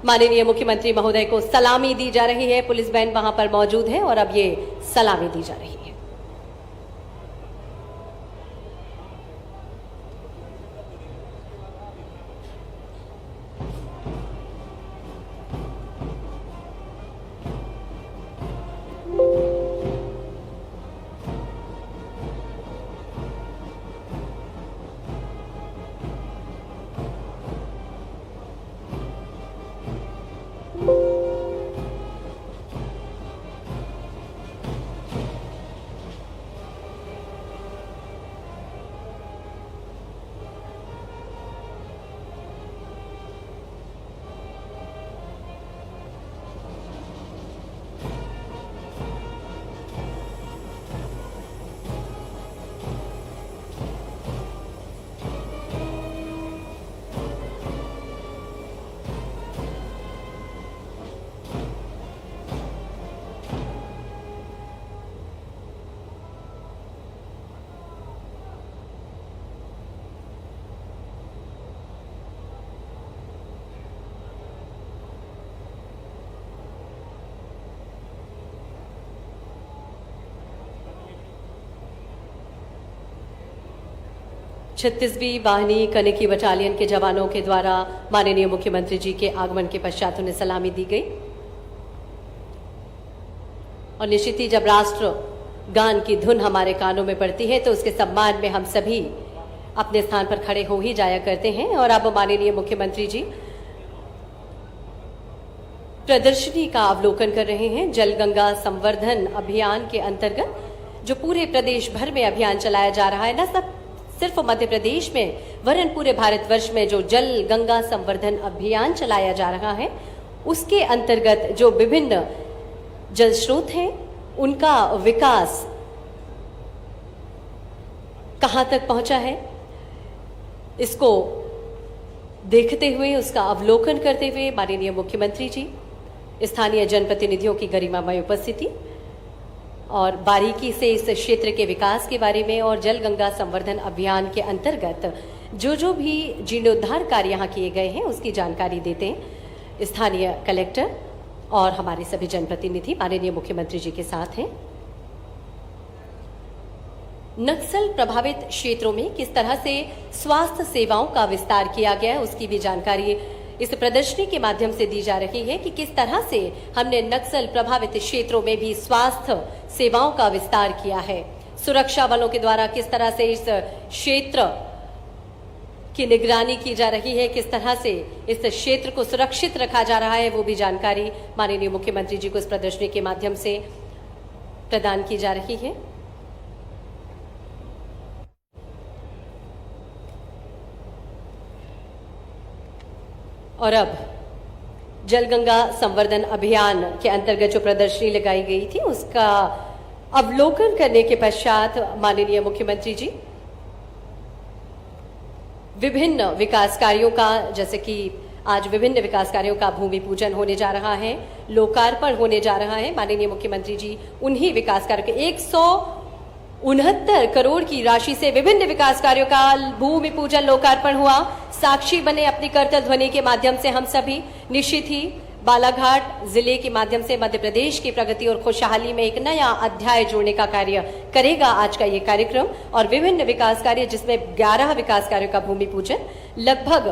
माननीय मुख्यमंत्री महोदय को सलामी दी जा रही है। पुलिस बैंड वहां पर मौजूद है और अब ये सलामी दी जा रही है। छत्तीसवीं वाहिनी कनिकी बटालियन के जवानों के द्वारा माननीय मुख्यमंत्री जी के आगमन के पश्चात उन्हें सलामी दी गई। और निश्चित ही जब राष्ट्र गान की धुन हमारे कानों में पड़ती है तो उसके सम्मान में हम सभी अपने स्थान पर खड़े हो ही जाया करते हैं। और अब माननीय मुख्यमंत्री जी प्रदर्शनी का अवलोकन कर रहे हैं। जल गंगा संवर्धन अभियान के अंतर्गत जो पूरे प्रदेश भर में अभियान चलाया जा रहा है, न सिर्फ मध्य प्रदेश में वरन पूरे भारतवर्ष में जो जल गंगा संवर्धन अभियान चलाया जा रहा है, उसके अंतर्गत जो विभिन्न जल स्रोत हैं उनका विकास कहां तक पहुंचा है, इसको देखते हुए उसका अवलोकन करते हुए माननीय मुख्यमंत्री जी स्थानीय जनप्रतिनिधियों की गरिमामय उपस्थिति और बारीकी से इस क्षेत्र के विकास के बारे में और जल गंगा संवर्धन अभियान के अंतर्गत जो भी जीर्णोद्धार कार्य यहाँ किए गए हैं उसकी जानकारी देते हैं स्थानीय कलेक्टर और हमारे सभी जनप्रतिनिधि माननीय मुख्यमंत्री जी के साथ हैं। नक्सल प्रभावित क्षेत्रों में किस तरह से स्वास्थ्य सेवाओं का विस्तार किया गया है उसकी भी जानकारी इस प्रदर्शनी के माध्यम से दी जा रही है कि किस तरह से हमने नक्सल प्रभावित क्षेत्रों में भी स्वास्थ्य सेवाओं का विस्तार किया है। सुरक्षा बलों के द्वारा किस तरह से इस क्षेत्र की निगरानी की जा रही है, किस तरह से इस क्षेत्र को सुरक्षित रखा जा रहा है, वो भी जानकारी माननीय मुख्यमंत्री जी को इस प्रदर्शनी के माध्यम से प्रदान की जा रही है। और अब जल गंगा संवर्धन अभियान के अंतर्गत जो प्रदर्शनी लगाई गई थी उसका अवलोकन करने के पश्चात माननीय मुख्यमंत्री जी विभिन्न विकास कार्यों का, जैसे कि आज विभिन्न विकास कार्यों का भूमि पूजन होने जा रहा है, लोकार्पण होने जा रहा है। माननीय मुख्यमंत्री जी उन्हीं विकास कार्यों के 169 करोड़ की राशि से विभिन्न विकास कार्यों का भूमि पूजन लोकार्पण हुआ। साक्षी बने अपनी करतल ध्वनि के माध्यम से हम सभी। निश्चित ही बालाघाट जिले के माध्यम से मध्य प्रदेश की प्रगति और खुशहाली में एक नया अध्याय जोड़ने का कार्य करेगा आज का ये कार्यक्रम। और विभिन्न विकास कार्य जिसमें 11 विकास कार्यों का भूमि पूजन लगभग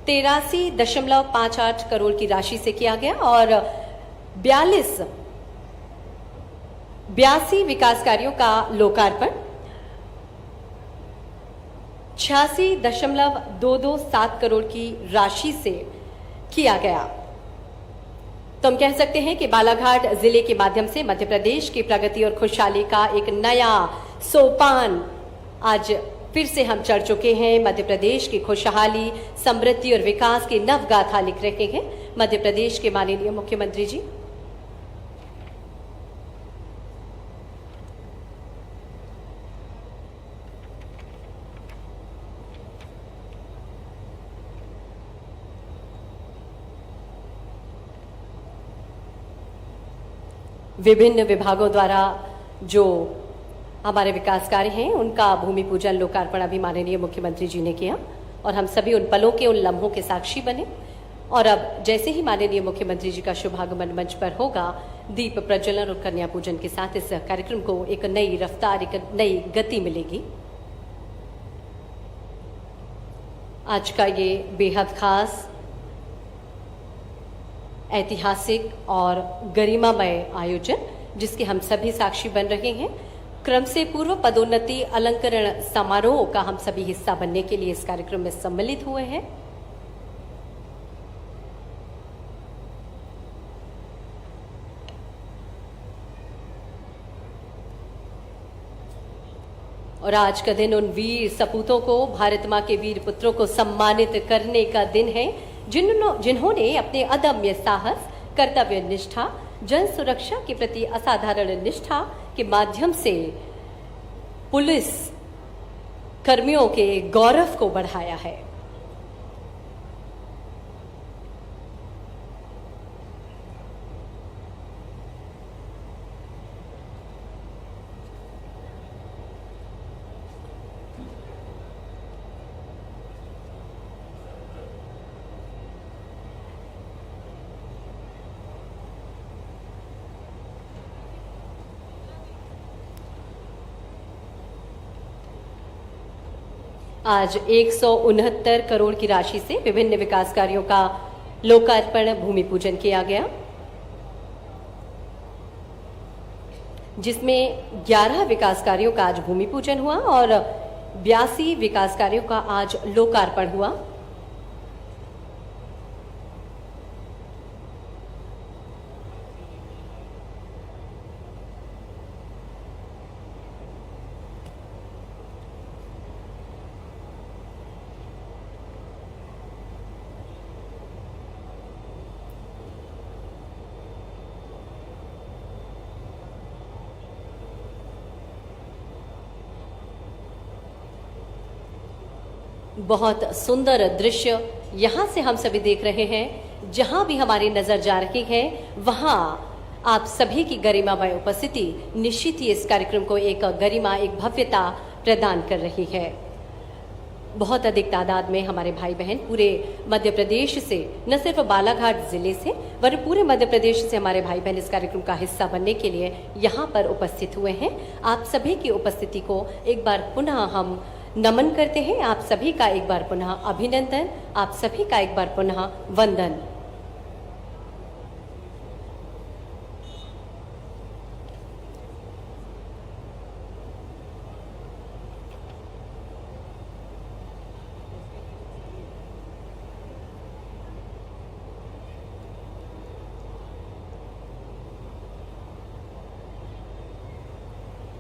83.58 करोड़ की राशि से किया गया और 82 विकास कार्यों का लोकार्पण 86.227 करोड़ की राशि से किया गया। तो हम कह सकते हैं कि बालाघाट जिले के माध्यम से मध्य प्रदेश की प्रगति और खुशहाली का एक नया सोपान आज फिर से हम चढ़ चुके हैं। मध्य प्रदेश की खुशहाली, समृद्धि और विकास की नवगाथा लिख रहे हैं मध्य प्रदेश के माननीय मुख्यमंत्री जी। विभिन्न विभागों द्वारा जो हमारे विकास कार्य हैं उनका भूमि पूजन लोकार्पण अभी माननीय मुख्यमंत्री जी ने किया और हम सभी उन पलों के, उन लम्हों के साक्षी बने। और अब जैसे ही माननीय मुख्यमंत्री जी का शुभागमन मंच पर होगा, दीप प्रज्वलन और कन्या पूजन के साथ इस कार्यक्रम को एक नई रफ्तार, एक नई गति मिलेगी। आज का ये बेहद खास, ऐतिहासिक और गरिमामय आयोजन, जिसके हम सभी साक्षी बन रहे हैं, क्रम से पूर्व पदोन्नति अलंकरण समारोह का हम सभी हिस्सा बनने के लिए इस कार्यक्रम में सम्मिलित हुए हैं। और आज का दिन उन वीर सपूतों को, भारत मां के वीर पुत्रों को सम्मानित करने का दिन है, जिन्होंने अपने अदम्य साहस, कर्तव्य निष्ठा, जन सुरक्षा के प्रति असाधारण निष्ठा के माध्यम से पुलिस कर्मियों के गौरव को बढ़ाया है। आज 169 करोड़ की राशि से विभिन्न विकास कार्यों का लोकार्पण, भूमि पूजन किया गया, जिसमें 11 विकास कार्यों का आज भूमि पूजन हुआ और 82 विकास कार्यों का आज लोकार्पण हुआ। बहुत सुंदर दृश्य यहाँ से हम सभी देख रहे हैं। जहाँ भी हमारी नजर जा रही है, वहाँ आप सभी की गरिमामय उपस्थिति निश्चित ही इस कार्यक्रम को एक गरिमा, एक भव्यता प्रदान कर रही है। बहुत अधिक तादाद में हमारे भाई बहन पूरे मध्य प्रदेश से, न सिर्फ बालाघाट जिले से, वरन पूरे मध्य प्रदेश से हमारे भाई बहन इस कार्यक्रम का हिस्सा बनने के लिए यहाँ पर उपस्थित हुए हैं। आप सभी की उपस्थिति को एक बार पुनः हम नमन करते हैं। आप सभी का एक बार पुनः अभिनंदन, आप सभी का एक बार पुनः वंदन।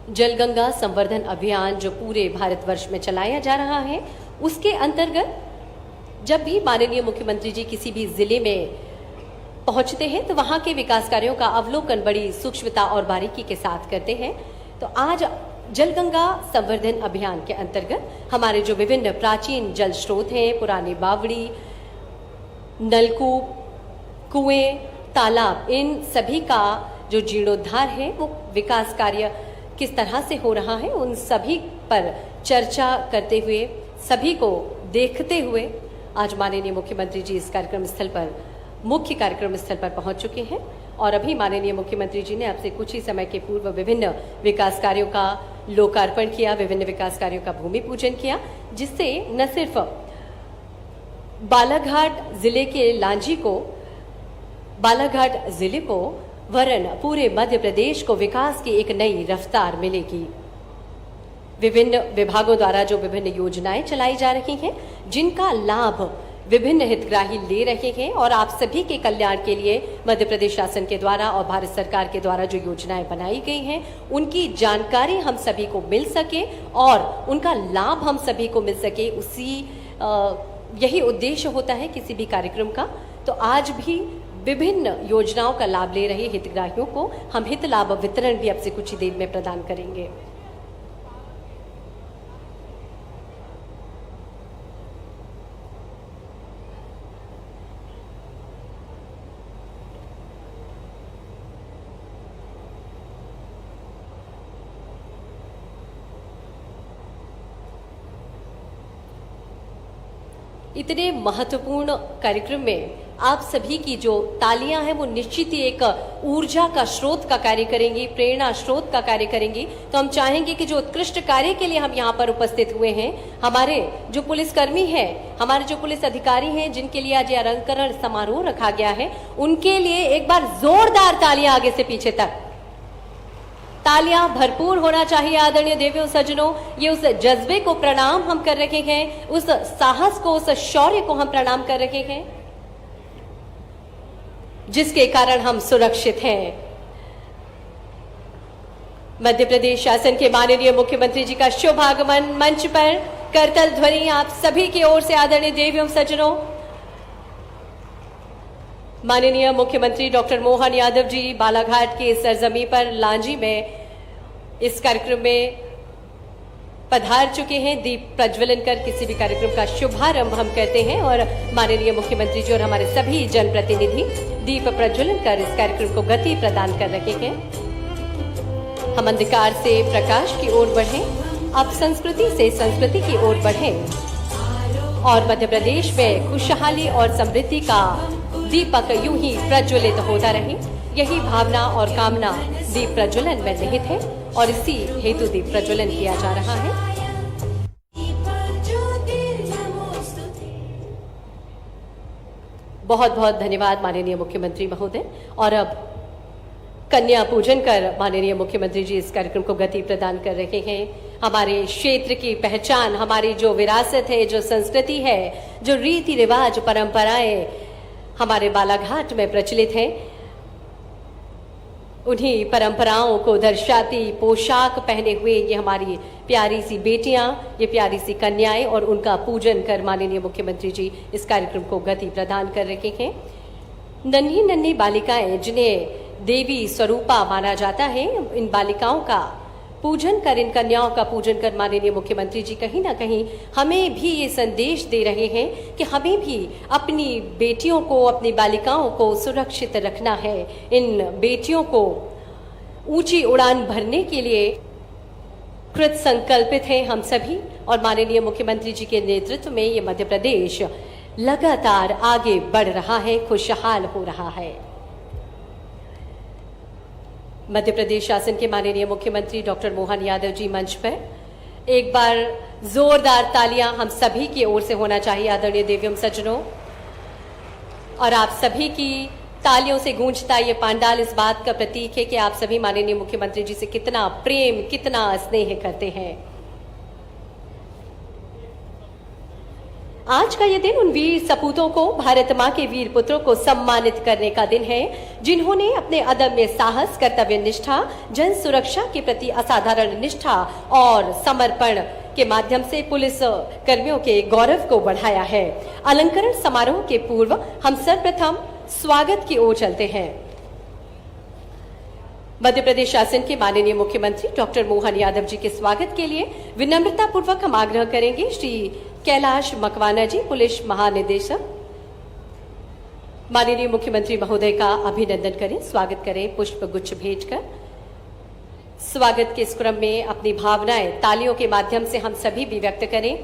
जलगंगा संवर्धन अभियान जो पूरे भारतवर्ष में चलाया जा रहा है, उसके अंतर्गत जब भी माननीय मुख्यमंत्री जी किसी भी जिले में पहुंचते हैं तो वहां के विकास कार्यों का अवलोकन बड़ी सूक्ष्मता और बारीकी के साथ करते हैं। तो आज जलगंगा संवर्धन अभियान के अंतर्गत हमारे जो विभिन्न प्राचीन जल स्रोत हैं, पुरानी बावड़ी, नलकूप, कुएं, तालाब, इन सभी का जो जीर्णोद्धार है, वो विकास कार्य किस तरह से हो रहा है, उन सभी पर चर्चा करते हुए, सभी को देखते हुए आज माननीय मुख्यमंत्री जी इस कार्यक्रम स्थल पर, मुख्य कार्यक्रम स्थल पर पहुंच चुके हैं। और अभी माननीय मुख्यमंत्री जी ने अब से कुछ ही समय के पूर्व विभिन्न विकास कार्यों का लोकार्पण किया, विभिन्न विकास कार्यों का भूमि पूजन किया, जिससे न सिर्फ बालाघाट जिले के लांजी को, बालाघाट जिले को, वरन पूरे मध्य प्रदेश को विकास की एक नई रफ्तार मिलेगी। विभिन्न विभागों द्वारा जो विभिन्न योजनाएं चलाई जा रही हैं, जिनका लाभ विभिन्न हितग्राही ले रहे हैं, और आप सभी के कल्याण के लिए मध्य प्रदेश शासन के द्वारा और भारत सरकार के द्वारा जो योजनाएं बनाई गई हैं, उनकी जानकारी हम सभी को मिल सके और उनका लाभ हम सभी को मिल सके, यही उद्देश्य होता है किसी भी कार्यक्रम का। तो आज भी विभिन्न योजनाओं का लाभ ले रहे हितग्राहियों को हम हित लाभ वितरण भी अब से कुछ ही देर में प्रदान करेंगे। इतने महत्वपूर्ण कार्यक्रम में आप सभी की जो तालियां हैं वो निश्चित ही एक ऊर्जा का स्रोत का कार्य करेंगी, प्रेरणा स्रोत का कार्य करेंगी। तो हम चाहेंगे कि जो उत्कृष्ट कार्य के लिए हम यहाँ पर उपस्थित हुए हैं, हमारे जो पुलिसकर्मी हैं, हमारे जो पुलिस अधिकारी हैं, जिनके लिए आज अलंकरण समारोह रखा गया है, उनके लिए एक बार जोरदार तालियां आगे से पीछे तक, तालियां भरपूर होना चाहिए। आदरणीय देवियों सज्जनों, ये उस जज्बे को प्रणाम हम कर रहे हैं, उस साहस को, उस शौर्य को हम प्रणाम कर रहे हैं, जिसके कारण हम सुरक्षित हैं। मध्य प्रदेश शासन के माननीय मुख्यमंत्री जी का शुभ आगमन मंच पर करतल ध्वनि आप सभी की ओर से। आदरणीय देवियों सज्जनों, माननीय मुख्यमंत्री डॉक्टर मोहन यादव जी बालाघाट के सरजमी पर लांजी में इस कार्यक्रम में पधार चुके हैं। दीप प्रज्वलन कर किसी भी कार्यक्रम का शुभारंभ हम करते हैं और माननीय मुख्यमंत्री जी और हमारे सभी जनप्रतिनिधि दीप प्रज्वलन कर इस कार्यक्रम को गति प्रदान कर रहे हैं। हम अंधकार से प्रकाश की ओर बढ़ें, अब संस्कृति से संस्कृति की ओर बढ़ें और मध्य प्रदेश में खुशहाली और समृद्धि का दीपक यूं ही प्रज्वलित होता रहे। यही भावना और कामना दीप प्रज्वलन में निहित है और इसी हेतु दीप प्रज्वलन किया जा रहा है। बहुत बहुत धन्यवाद माननीय मुख्यमंत्री महोदय। और अब कन्या पूजन कर माननीय मुख्यमंत्री जी इस कार्यक्रम को गति प्रदान कर रहे हैं। हमारे क्षेत्र की पहचान, हमारी जो विरासत है, जो संस्कृति है, जो रीति रिवाज परंपराएं हमारे बालाघाट में प्रचलित हैं, उन्हीं परंपराओं को दर्शाती पोशाक पहने हुए ये हमारी प्यारी सी बेटियां, ये प्यारी सी कन्याएं और उनका पूजन कर माननीय मुख्यमंत्री जी इस कार्यक्रम को गति प्रदान कर रहे हैं। नन्ही नन्ही बालिकाएं जिन्हें देवी स्वरूपा माना जाता है, इन बालिकाओं का पूजन कर, इन कन्याओं का पूजन कर माननीय मुख्यमंत्री जी कहीं ना कहीं हमें भी ये संदेश दे रहे हैं कि हमें भी अपनी बेटियों को, अपनी बालिकाओं को सुरक्षित रखना है। इन बेटियों को ऊंची उड़ान भरने के लिए कृत संकल्पित हैं हम सभी और माननीय मुख्यमंत्री जी के नेतृत्व में ये मध्य प्रदेश लगातार आगे बढ़ रहा है, खुशहाल हो रहा है। मध्य प्रदेश शासन के माननीय मुख्यमंत्री डॉक्टर मोहन यादव जी मंच पर एक बार जोरदार तालियां हम सभी की ओर से होना चाहिए। आदरणीय देवियों सज्जनों, और आप सभी की तालियों से गूंजता ये पांडाल इस बात का प्रतीक है कि आप सभी माननीय मुख्यमंत्री जी से कितना प्रेम, कितना स्नेह करते हैं। आज का ये दिन उन वीर सपूतों को, भारत मां के वीर पुत्रों को सम्मानित करने का दिन है, जिन्होंने अपने अदम्य साहस, कर्तव्य निष्ठा, जन सुरक्षा के प्रति असाधारण निष्ठा और समर्पण के माध्यम से पुलिस कर्मियों के गौरव को बढ़ाया है। अलंकरण समारोह के पूर्व हम सर्वप्रथम स्वागत की ओर चलते हैं। मध्य प्रदेश शासन के माननीय मुख्यमंत्री डॉक्टर मोहन यादव जी के स्वागत के लिए विनम्रता पूर्वक हम आग्रह करेंगे श्री कैलाश मकवाना जी, पुलिस महानिदेशक, माननीय मुख्यमंत्री महोदय का अभिनंदन करें, स्वागत करें, पुष्प गुच्छ भेंटकर। स्वागत के इस क्रम में अपनी भावनाएं तालियों के माध्यम से हम सभी भी व्यक्त करें।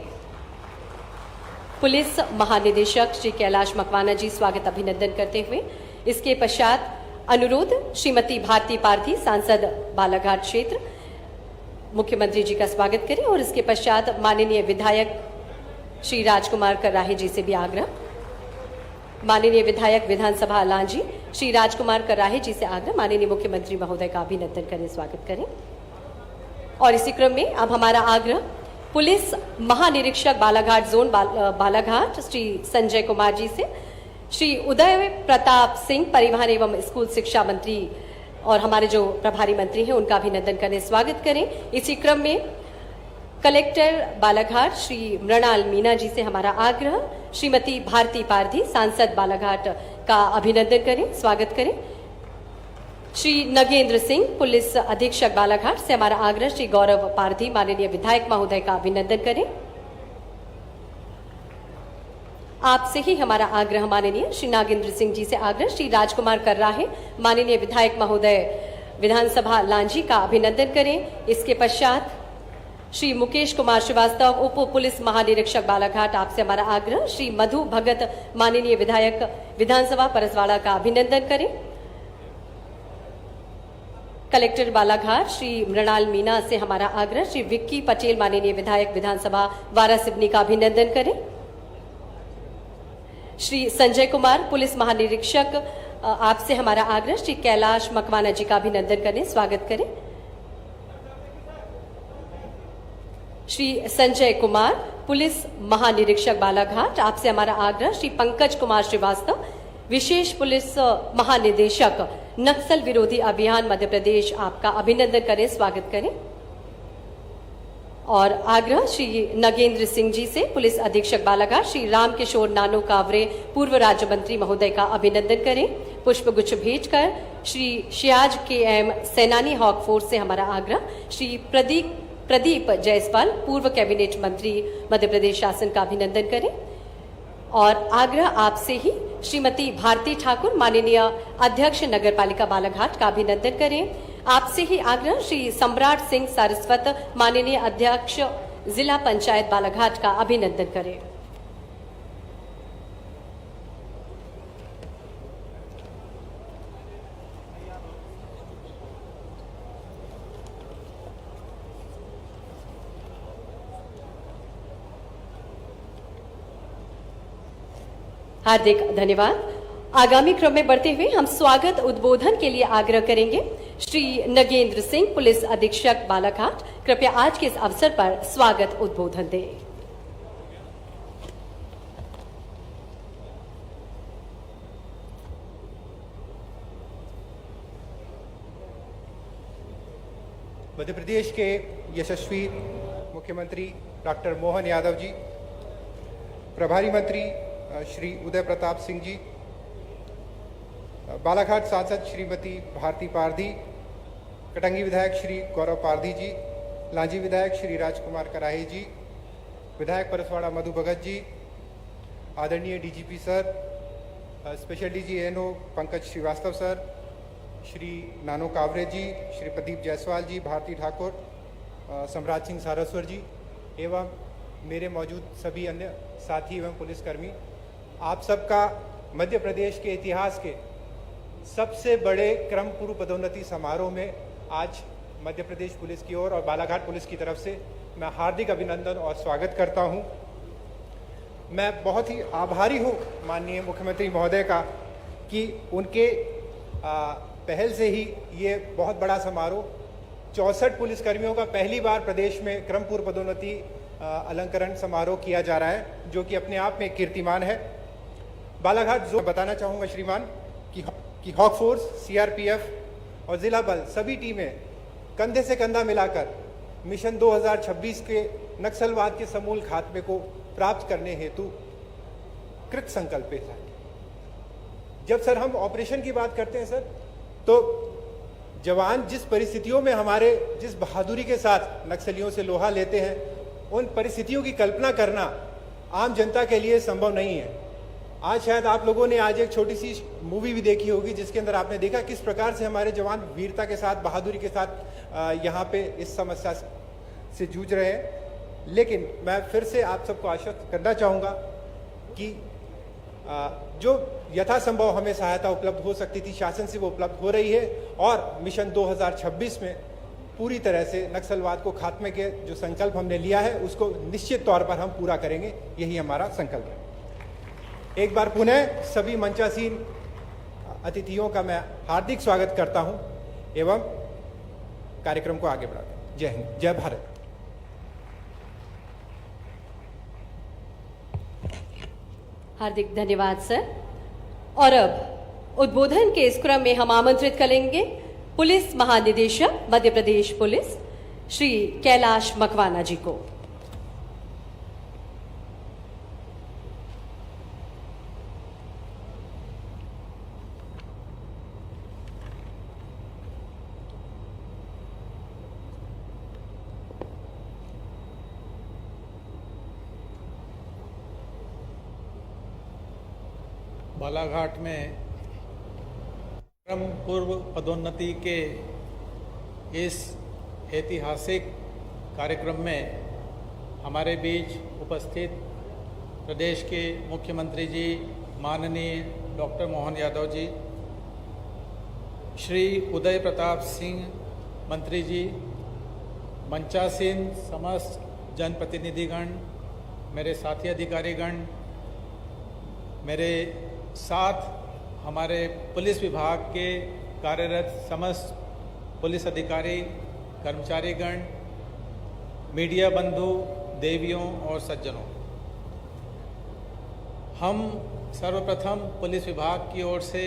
पुलिस महानिदेशक श्री कैलाश मकवाना जी स्वागत अभिनंदन करते हुए इसके पश्चात अनुरोध श्रीमती भारती पारधी, सांसद बालाघाट क्षेत्र, मुख्यमंत्री जी का स्वागत करें और इसके पश्चात माननीय विधायक श्री राजकुमार कराहे जी से भी आग्रह, माननीय विधायक विधानसभा लांजी श्री राजकुमार कराहे जी से आग्रह, माननीय मुख्यमंत्री महोदय का अभिनंदन करें, स्वागत करें। और इसी क्रम में अब हमारा आग्रह पुलिस महानिरीक्षक बालाघाट जोन बालाघाट श्री संजय कुमार जी से, श्री उदय प्रताप सिंह परिवहन एवं स्कूल शिक्षा मंत्री और हमारे जो प्रभारी मंत्री हैं उनका अभिनंदन करें, स्वागत करें। इसी क्रम में कलेक्टर बालाघाट श्री मृणाल मीना जी से हमारा आग्रह, श्रीमती भारती पारधी सांसद बालाघाट का अभिनंदन करें, स्वागत करें। श्री नगेंद्र सिंह पुलिस अधीक्षक बालाघाट से हमारा आग्रह, श्री गौरव पारधी माननीय विधायक महोदय का अभिनंदन करें। आपसे ही हमारा आग्रह माननीय श्री नागेंद्र सिंह जी से आग्रह, श्री राजकुमार कराहे माननीय विधायक महोदय विधानसभा लांजी का अभिनंदन करें। इसके पश्चात श्री मुकेश कुमार श्रीवास्तव, उप पुलिस महानिरीक्षक बालाघाट, आपसे हमारा आग्रह। श्री मधु भगत, माननीय विधायक विधानसभा परसवाड़ा का अभिनंदन करें। कलेक्टर बालाघाट श्री मृणाल मीना से हमारा आग्रह। श्री विक्की पटेल, माननीय विधायक विधानसभा वारासिवनी का अभिनंदन करें। श्री संजय कुमार, पुलिस महानिरीक्षक, आपसे हमारा आग्रह। श्री कैलाश मकवाना जी का अभिनंदन करें, स्वागत करें। श्री संजय कुमार, पुलिस महानिरीक्षक बालाघाट, आपसे हमारा आग्रह। श्री पंकज कुमार श्रीवास्तव, विशेष पुलिस महानिदेशक, नक्सल विरोधी अभियान मध्य प्रदेश, आपका अभिनंदन करें, स्वागत करें। और आग्रह श्री नगेंद्र सिंह जी से, पुलिस अधीक्षक बालाघाट। श्री रामकिशोर नानो कावरे, पूर्व राज्य मंत्री महोदय का अभिनंदन करें, पुष्प गुच्छ भेंटकर। श्री शियाज के एम, सेनानी हॉक फोर्स से हमारा आग्रह। श्री प्रदीप जायसवाल, पूर्व कैबिनेट मंत्री मध्य प्रदेश शासन का अभिनंदन करें। और आग्रह आपसे ही श्रीमती भारती ठाकुर, माननीय अध्यक्ष नगर पालिका बालाघाट का अभिनंदन करें। आपसे ही आग्रह श्री सम्राट सिंह सारस्वत, माननीय अध्यक्ष जिला पंचायत बालाघाट का अभिनंदन करें। हार्दिक धन्यवाद। आगामी क्रम में बढ़ते हुए हम स्वागत उद्बोधन के लिए आग्रह करेंगे श्री नगेंद्र सिंह, पुलिस अधीक्षक बालाघाट, कृपया आज के इस अवसर पर स्वागत उद्बोधन दें। मध्य प्रदेश के यशस्वी मुख्यमंत्री डॉक्टर मोहन यादव जी, प्रभारी मंत्री श्री उदय प्रताप सिंह जी, बालाघाट सांसद श्रीमती भारती पारधी, कटंगी विधायक श्री गौरव पारधी जी, लांजी विधायक श्री राजकुमार कराही जी, विधायक परसवाड़ा मधु भगत जी, आदरणीय डीजीपी सर, स्पेशल डीजी एनओ पंकज श्रीवास्तव सर, श्री नानो कावरे जी, श्री प्रदीप जायसवाल जी, भारती ठाकुर, सम्राट सिंह सारस्वत जी एवं मेरे मौजूद सभी अन्य साथी एवं पुलिसकर्मी, आप सबका मध्य प्रदेश के इतिहास के सबसे बड़े क्रम पूर्व पदोन्नति समारोह में आज मध्य प्रदेश पुलिस की ओर और बालाघाट पुलिस की तरफ से मैं हार्दिक अभिनंदन और स्वागत करता हूं। मैं बहुत ही आभारी हूं माननीय मुख्यमंत्री महोदय का कि उनके पहल से ही ये बहुत बड़ा समारोह 64 पुलिसकर्मियों का पहली बार प्रदेश में क्रम पूर्व पदोन्नति अलंकरण समारोह किया जा रहा है, जो कि अपने आप में कीर्तिमान है। बालाघाट जो बताना चाहूँगा श्रीमान कि हॉक फोर्स, सीआरपीएफ और जिला बल सभी टीमें कंधे से कंधा मिलाकर मिशन 2026 के नक्सलवाद के समूल खात्मे को प्राप्त करने हेतु कृत संकल्पित है। जब सर हम ऑपरेशन की बात करते हैं सर, तो जवान जिस परिस्थितियों में हमारे जिस बहादुरी के साथ नक्सलियों से लोहा लेते हैं, उन परिस्थितियों की कल्पना करना आम जनता के लिए संभव नहीं है। आज शायद आप लोगों ने आज एक छोटी सी मूवी भी देखी होगी, जिसके अंदर आपने देखा किस प्रकार से हमारे जवान वीरता के साथ, बहादुरी के साथ यहाँ पे इस समस्या से जूझ रहे हैं। लेकिन मैं फिर से आप सबको आश्वस्त करना चाहूँगा कि जो यथासंभव हमें सहायता उपलब्ध हो सकती थी शासन से, वो उपलब्ध हो रही है और मिशन 2026 में पूरी तरह से नक्सलवाद को खात्मे के जो संकल्प हमने लिया है उसको निश्चित तौर पर हम पूरा करेंगे, यही हमारा संकल्प है। एक बार पुनः सभी मंचासीन अतिथियों का मैं हार्दिक स्वागत करता हूं एवं कार्यक्रम को आगे बढ़ाता हूं। जय हिंद, जय भारत। हार्दिक धन्यवाद सर। और अब उद्बोधन के इस क्रम में हम आमंत्रित करेंगे पुलिस महानिदेशक मध्य प्रदेश पुलिस श्री कैलाश मकवाना जी को। बालाघाट में क्रम पूर्व पदोन्नति के इस ऐतिहासिक कार्यक्रम में हमारे बीच उपस्थित प्रदेश के मुख्यमंत्री जी माननीय डॉक्टर मोहन यादव जी, श्री उदय प्रताप सिंह मंत्री जी, मंचासीन समस्त जनप्रतिनिधिगण, मेरे साथी अधिकारीगण, मेरे साथ हमारे पुलिस विभाग के कार्यरत समस्त पुलिस अधिकारी, कर्मचारीगण, मीडिया बंधु, देवियों और सज्जनों, हम सर्वप्रथम पुलिस विभाग की ओर से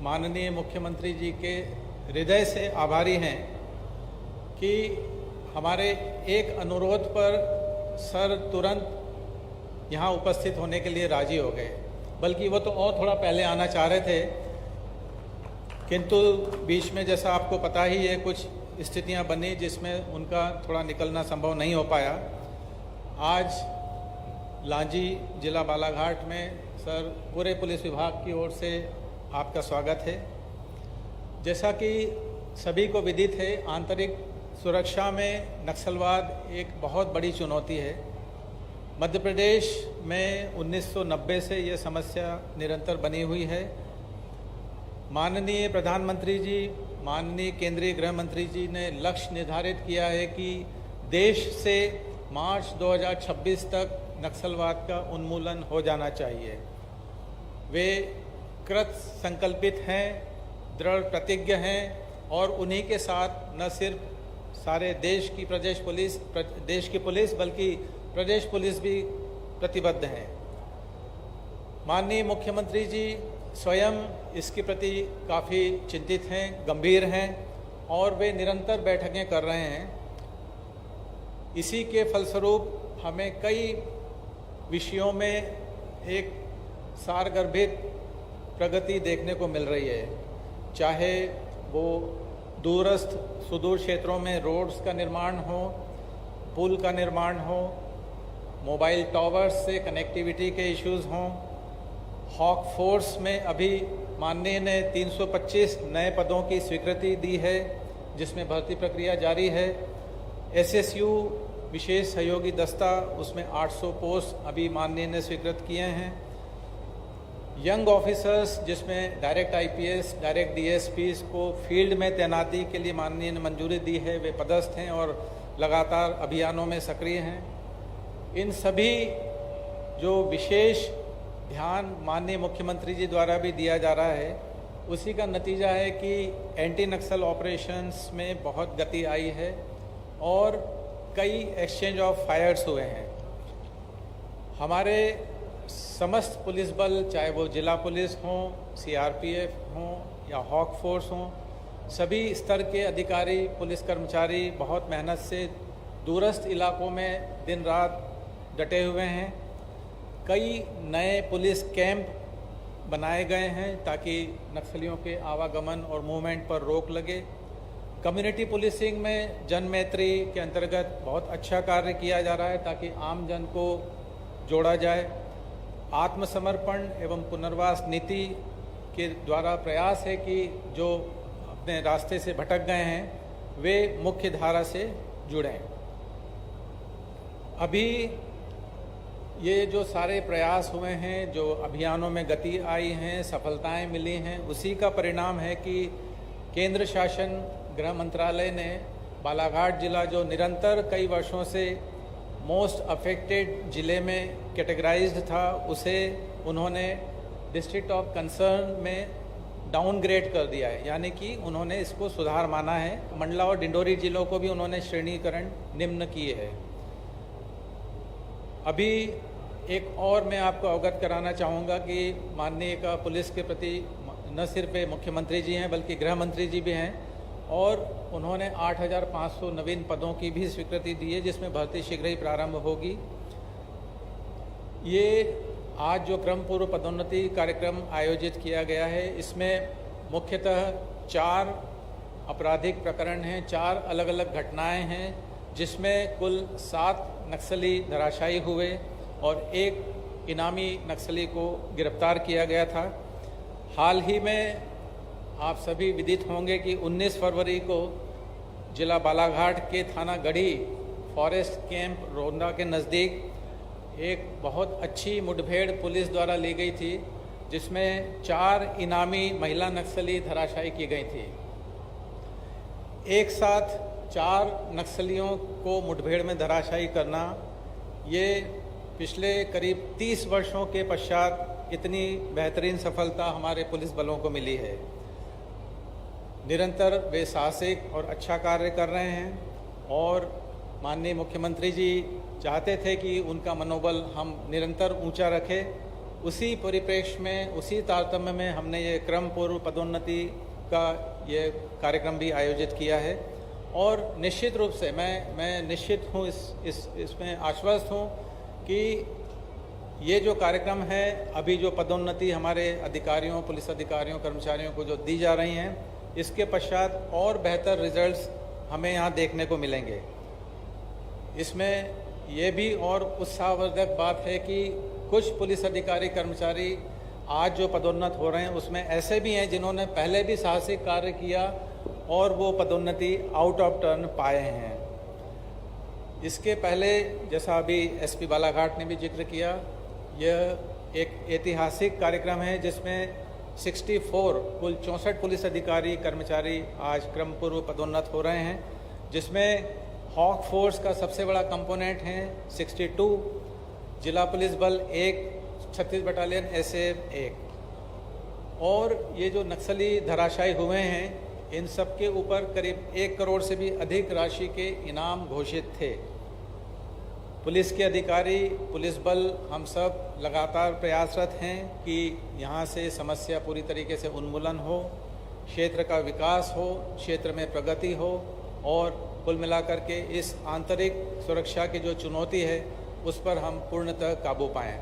माननीय मुख्यमंत्री जी के हृदय से आभारी हैं कि हमारे एक अनुरोध पर सर तुरंत यहाँ उपस्थित होने के लिए राजी हो गए। बल्कि वो तो और थोड़ा पहले आना चाह रहे थे, किंतु बीच में जैसा आपको पता ही है कुछ स्थितियां बनी जिसमें उनका थोड़ा निकलना संभव नहीं हो पाया। आज लांजी जिला बालाघाट में सर पूरे पुलिस विभाग की ओर से आपका स्वागत है। जैसा कि सभी को विदित है, आंतरिक सुरक्षा में नक्सलवाद एक बहुत बड़ी चुनौती है। मध्य प्रदेश में 1990 से ये समस्या निरंतर बनी हुई है। माननीय प्रधानमंत्री जी, माननीय केंद्रीय गृह मंत्री जी ने लक्ष्य निर्धारित किया है कि देश से मार्च 2026 तक नक्सलवाद का उन्मूलन हो जाना चाहिए। वे कृत संकल्पित हैं, दृढ़ प्रतिज्ञ हैं और उन्हीं के साथ न सिर्फ सारे देश की पुलिस बल्कि प्रदेश पुलिस भी प्रतिबद्ध हैं। माननीय मुख्यमंत्री जी स्वयं इसके प्रति काफ़ी चिंतित हैं, गंभीर हैं और वे निरंतर बैठकें कर रहे हैं। इसी के फलस्वरूप हमें कई विषयों में एक सारगर्भित प्रगति देखने को मिल रही है, चाहे वो दूरस्थ सुदूर क्षेत्रों में रोड्स का निर्माण हो, पुल का निर्माण हो, मोबाइल टावर्स से कनेक्टिविटी के इश्यूज़ हों। हॉक फोर्स में अभी माननीय ने 325 नए पदों की स्वीकृति दी है, जिसमें भर्ती प्रक्रिया जारी है। एसएसयू विशेष सहयोगी दस्ता, उसमें 800 पोस्ट अभी माननीय ने स्वीकृत किए हैं। यंग ऑफिसर्स, जिसमें डायरेक्ट आईपीएस, डायरेक्ट डीएसपीज को फील्ड में तैनाती के लिए माननीय ने मंजूरी दी है, वे पदस्थ हैं और लगातार अभियानों में सक्रिय हैं। इन सभी जो विशेष ध्यान माननीय मुख्यमंत्री जी द्वारा भी दिया जा रहा है, उसी का नतीजा है कि एंटी नक्सल ऑपरेशंस में बहुत गति आई है और कई एक्सचेंज ऑफ फायर्स हुए हैं। हमारे समस्त पुलिस बल, चाहे वो जिला पुलिस हों, सीआरपीएफ हों या हॉक फोर्स हों, सभी स्तर के अधिकारी, पुलिस कर्मचारी बहुत मेहनत से दूरस्थ इलाकों में दिन रात डटे हुए हैं। कई नए पुलिस कैंप बनाए गए हैं ताकि नक्सलियों के आवागमन और मूवमेंट पर रोक लगे। कम्युनिटी पुलिसिंग में जन मैत्री के अंतर्गत बहुत अच्छा कार्य किया जा रहा है ताकि आम जन को जोड़ा जाए। आत्मसमर्पण एवं पुनर्वास नीति के द्वारा प्रयास है कि जो अपने रास्ते से भटक गए हैं वे मुख्य धारा से जुड़ें। अभी ये जो सारे प्रयास हुए हैं, जो अभियानों में गति आई हैं, सफलताएं मिली हैं, उसी का परिणाम है कि केंद्र शासन गृह मंत्रालय ने बालाघाट जिला, जो निरंतर कई वर्षों से मोस्ट अफेक्टेड जिले में कैटेगराइज्ड था, उसे उन्होंने डिस्ट्रिक्ट ऑफ कंसर्न में डाउनग्रेड कर दिया है, यानी कि उन्होंने इसको सुधार माना है। मंडला और डिंडोरी जिलों को भी उन्होंने श्रेणीकरण निम्न किए है। अभी एक और मैं आपको अवगत कराना चाहूँगा कि माननीय का पुलिस के प्रति न सिर्फ मुख्यमंत्री जी हैं बल्कि गृह मंत्री जी भी हैं और उन्होंने 8,500 नवीन पदों की भी स्वीकृति दी है, जिसमें भर्ती शीघ्र ही प्रारंभ होगी। ये आज जो क्रम पूर्व पदोन्नति कार्यक्रम आयोजित किया गया है, इसमें मुख्यतः 4 आपराधिक प्रकरण हैं, 4 अलग अलग घटनाएं हैं, जिसमें कुल 7 नक्सली धराशायी हुए और 1 इनामी नक्सली को गिरफ्तार किया गया था। हाल ही में आप सभी विदित होंगे कि 19 फरवरी को जिला बालाघाट के थाना गढ़ी फॉरेस्ट कैंप रोंदा के नज़दीक एक बहुत अच्छी मुठभेड़ पुलिस द्वारा ली गई थी, जिसमें 4 इनामी महिला नक्सली धराशायी की गई थी। एक साथ 4 नक्सलियों को मुठभेड़ में धराशायी करना, ये पिछले करीब 30 वर्षों के पश्चात इतनी बेहतरीन सफलता हमारे पुलिस बलों को मिली है। निरंतर वे साहसिक और अच्छा कार्य कर रहे हैं और माननीय मुख्यमंत्री जी चाहते थे कि उनका मनोबल हम निरंतर ऊंचा रखें। उसी परिप्रेक्ष्य में, उसी तारतम्य में हमने ये क्रम पूर्व पदोन्नति का ये कार्यक्रम भी आयोजित किया है और निश्चित रूप से मैं निश्चित हूँ, इसमें आश्वस्त हूँ कि ये जो कार्यक्रम है, अभी जो पदोन्नति हमारे अधिकारियों, पुलिस अधिकारियों, कर्मचारियों को जो दी जा रही हैं, इसके पश्चात और बेहतर रिजल्ट्स हमें यहाँ देखने को मिलेंगे। इसमें ये भी और उत्साहवर्धक बात है कि कुछ पुलिस अधिकारी, कर्मचारी आज जो पदोन्नत हो रहे हैं उसमें ऐसे भी हैं जिन्होंने पहले भी साहसिक कार्य किया और वो पदोन्नति आउट ऑफ टर्न पाए हैं। इसके पहले जैसा अभी एसपी बालाघाट ने भी जिक्र किया, यह एक ऐतिहासिक कार्यक्रम है जिसमें 64 कुल 64 पुलिस अधिकारी, कर्मचारी आज क्रम पूर्व पदोन्नत हो रहे हैं, जिसमें हॉक फोर्स का सबसे बड़ा कंपोनेंट है 62, जिला पुलिस बल 1, 36 बटालियन एसएफ 1। और ये जो नक्सली धराशायी हुए हैं, इन सब के ऊपर करीब 1 करोड़ से भी अधिक राशि के इनाम घोषित थे। पुलिस के अधिकारी, पुलिस बल, हम सब लगातार प्रयासरत हैं कि यहाँ से समस्या पूरी तरीके से उन्मूलन हो, क्षेत्र का विकास हो, क्षेत्र में प्रगति हो और कुल मिलाकर के इस आंतरिक सुरक्षा की जो चुनौती है उस पर हम पूर्णतः काबू पाएं।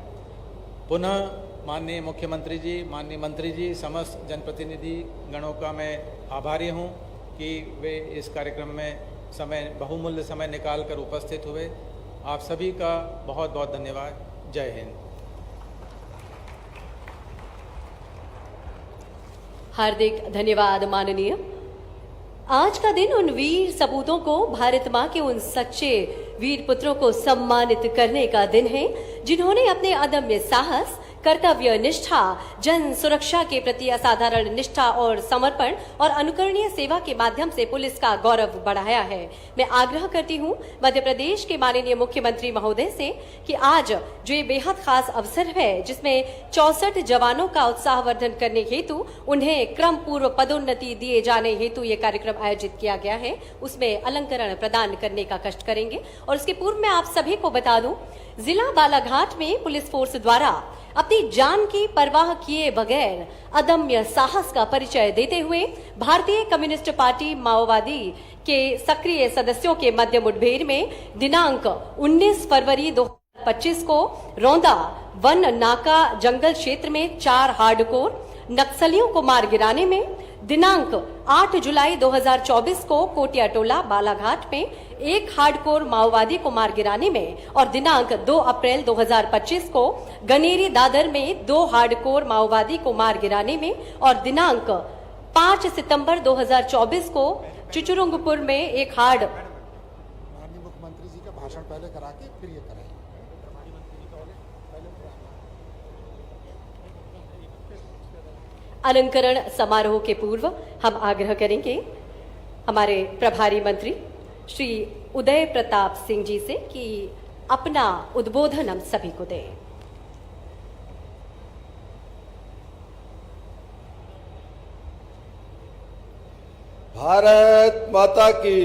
पुनः माननीय मुख्यमंत्री जी, माननीय मंत्री जी, समस्त जनप्रतिनिधि गणों का मैं आभारी हूं कि वे इस कार्यक्रम में बहुमूल्य समय निकालकर उपस्थित हुए। आप सभी का बहुत बहुत धन्यवाद। जय हिंद। हार्दिक धन्यवाद माननीय। आज का दिन उन वीर सपूतों को, भारत मां के उन सच्चे वीर पुत्रों को सम्मानित करने का दिन है जिन्होंने अपने अदम्य साहस, कर्तव्य निष्ठा, जन सुरक्षा के प्रति असाधारण निष्ठा और समर्पण और अनुकरणीय सेवा के माध्यम से पुलिस का गौरव बढ़ाया है। मैं आग्रह करती हूं मध्य प्रदेश के माननीय मुख्यमंत्री महोदय से कि आज जो ये बेहद खास अवसर है जिसमें 64 जवानों का उत्साहवर्धन करने हेतु उन्हें क्रम पूर्व पदोन्नति दिए जाने हेतु ये कार्यक्रम आयोजित किया गया है, उसमें अलंकरण प्रदान करने का कष्ट करेंगे। और उसके पूर्व मैं आप सभी को बता दूं, जिला बालाघाट में पुलिस फोर्स द्वारा अपनी जान की परवाह किए बगैर अदम्य साहस का परिचय देते हुए भारतीय कम्युनिस्ट पार्टी माओवादी के सक्रिय सदस्यों के मध्य मुठभेड़ में दिनांक 19 फरवरी 2025 को रौंदा वन नाका जंगल क्षेत्र में 4 हार्डकोर नक्सलियों को मार गिराने में, दिनांक 8 जुलाई 2024 को कोटिया टोला बालाघाट में 1 हार्डकोर माओवादी को मार गिराने में और दिनांक 2 अप्रैल 2025 को गनेरी दादर में 2 हार्डकोर माओवादी को मार गिराने में और दिनांक 5 सितंबर 2024 को चुचुरुंगपुर में एक माननीय मुख्यमंत्री जी का भाषण पहले करा के फिर ये कराएं। अलंकरण समारोह के पूर्व हम आग्रह करेंगे हमारे प्रभारी मंत्री श्री उदय प्रताप सिंह जी से कि अपना उद्बोधन हम सभी को दें। भारत माता की।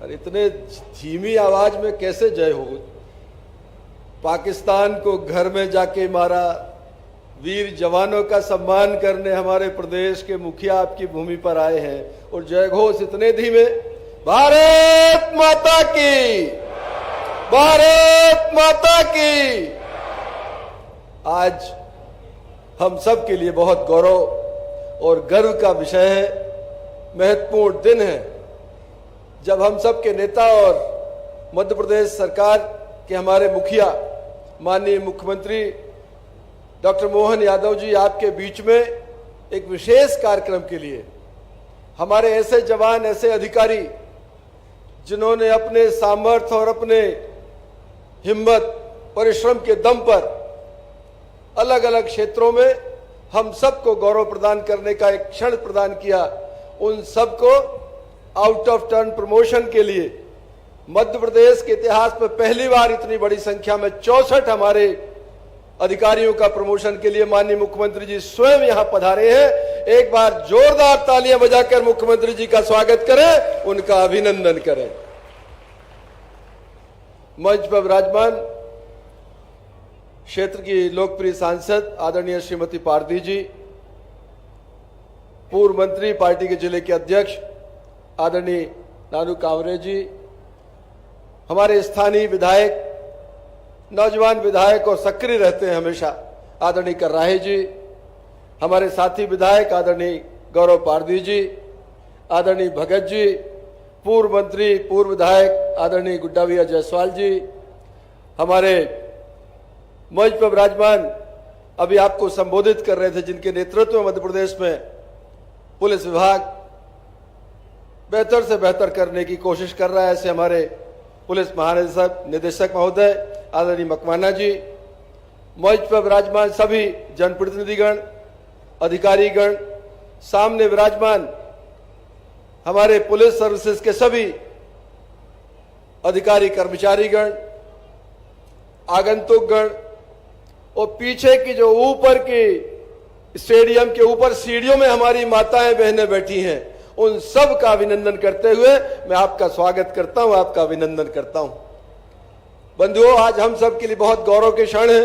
और इतने धीमी आवाज में कैसे जय हो? पाकिस्तान को घर में जाके मारा, वीर जवानों का सम्मान करने हमारे प्रदेश के मुखिया आपकी भूमि पर आए हैं और जय घोष इतने धीमे। भारत माता की, भारत माता की। आज हम सब के लिए बहुत गौरव और गर्व का विषय है, महत्वपूर्ण दिन है जब हम सब के नेता और मध्य प्रदेश सरकार के हमारे मुखिया माननीय मुख्यमंत्री डॉक्टर मोहन यादव जी आपके बीच में एक विशेष कार्यक्रम के लिए हमारे ऐसे जवान, ऐसे अधिकारी जिन्होंने अपने सामर्थ्य और अपने हिम्मत परिश्रम के दम पर अलग अलग क्षेत्रों में हम सबको गौरव प्रदान करने का एक क्षण प्रदान किया, उन सबको आउट ऑफ टर्न प्रमोशन के लिए मध्य प्रदेश के इतिहास में पहली बार इतनी बड़ी संख्या में 64 हमारे अधिकारियों का प्रमोशन के लिए माननीय मुख्यमंत्री जी स्वयं यहां पधारे हैं। एक बार जोरदार तालियां बजाकर मुख्यमंत्री जी का स्वागत करें, उनका अभिनंदन करें। मंच पर विराजमान क्षेत्र की लोकप्रिय सांसद आदरणीय श्रीमती पारधी जी, पूर्व मंत्री पार्टी के जिले के अध्यक्ष आदरणीय नानू कांवरे जी, हमारे स्थानीय विधायक, नौजवान विधायक और सक्रिय रहते हैं हमेशा आदरणीय कर्राहे जी, हमारे साथी विधायक आदरणीय गौरव पारधी जी, आदरणीय भगत जी, पूर्व मंत्री पूर्व विधायक आदरणीय गुड्डा भैया जायसवाल जी, हमारे मंच पर विराजमान अभी आपको संबोधित कर रहे थे, जिनके नेतृत्व में मध्य प्रदेश में पुलिस विभाग बेहतर से बेहतर करने की कोशिश कर रहा है, ऐसे हमारे पुलिस महानिदेशक महोदय आदरणीय मकवाना जी, मंच पर विराजमान सभी जनप्रतिनिधिगण, अधिकारीगण, सामने विराजमान हमारे पुलिस सर्विसेज के सभी अधिकारी कर्मचारीगण, आगंतुकगण और पीछे की जो ऊपर की स्टेडियम के ऊपर सीढ़ियों में हमारी माताएं बहनें बैठी हैं, उन सब का अभिनंदन करते हुए मैं आपका स्वागत करता हूं, आपका अभिनंदन करता हूं। बंधुओं, आज हम सब के लिए बहुत गौरव के क्षण है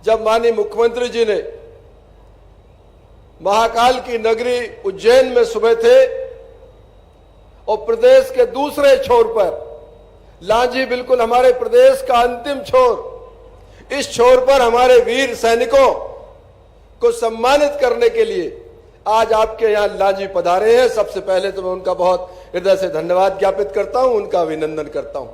जब माननीय मुख्यमंत्री जी ने महाकाल की नगरी उज्जैन में सुबह थे और प्रदेश के दूसरे छोर पर लांजी, बिल्कुल हमारे प्रदेश का अंतिम छोर, इस छोर पर हमारे वीर सैनिकों को सम्मानित करने के लिए आज आपके यहां लांजी पधारे हैं। सबसे पहले तो मैं उनका बहुत हृदय से धन्यवाद ज्ञापित करता हूं, उनका अभिनंदन करता हूं।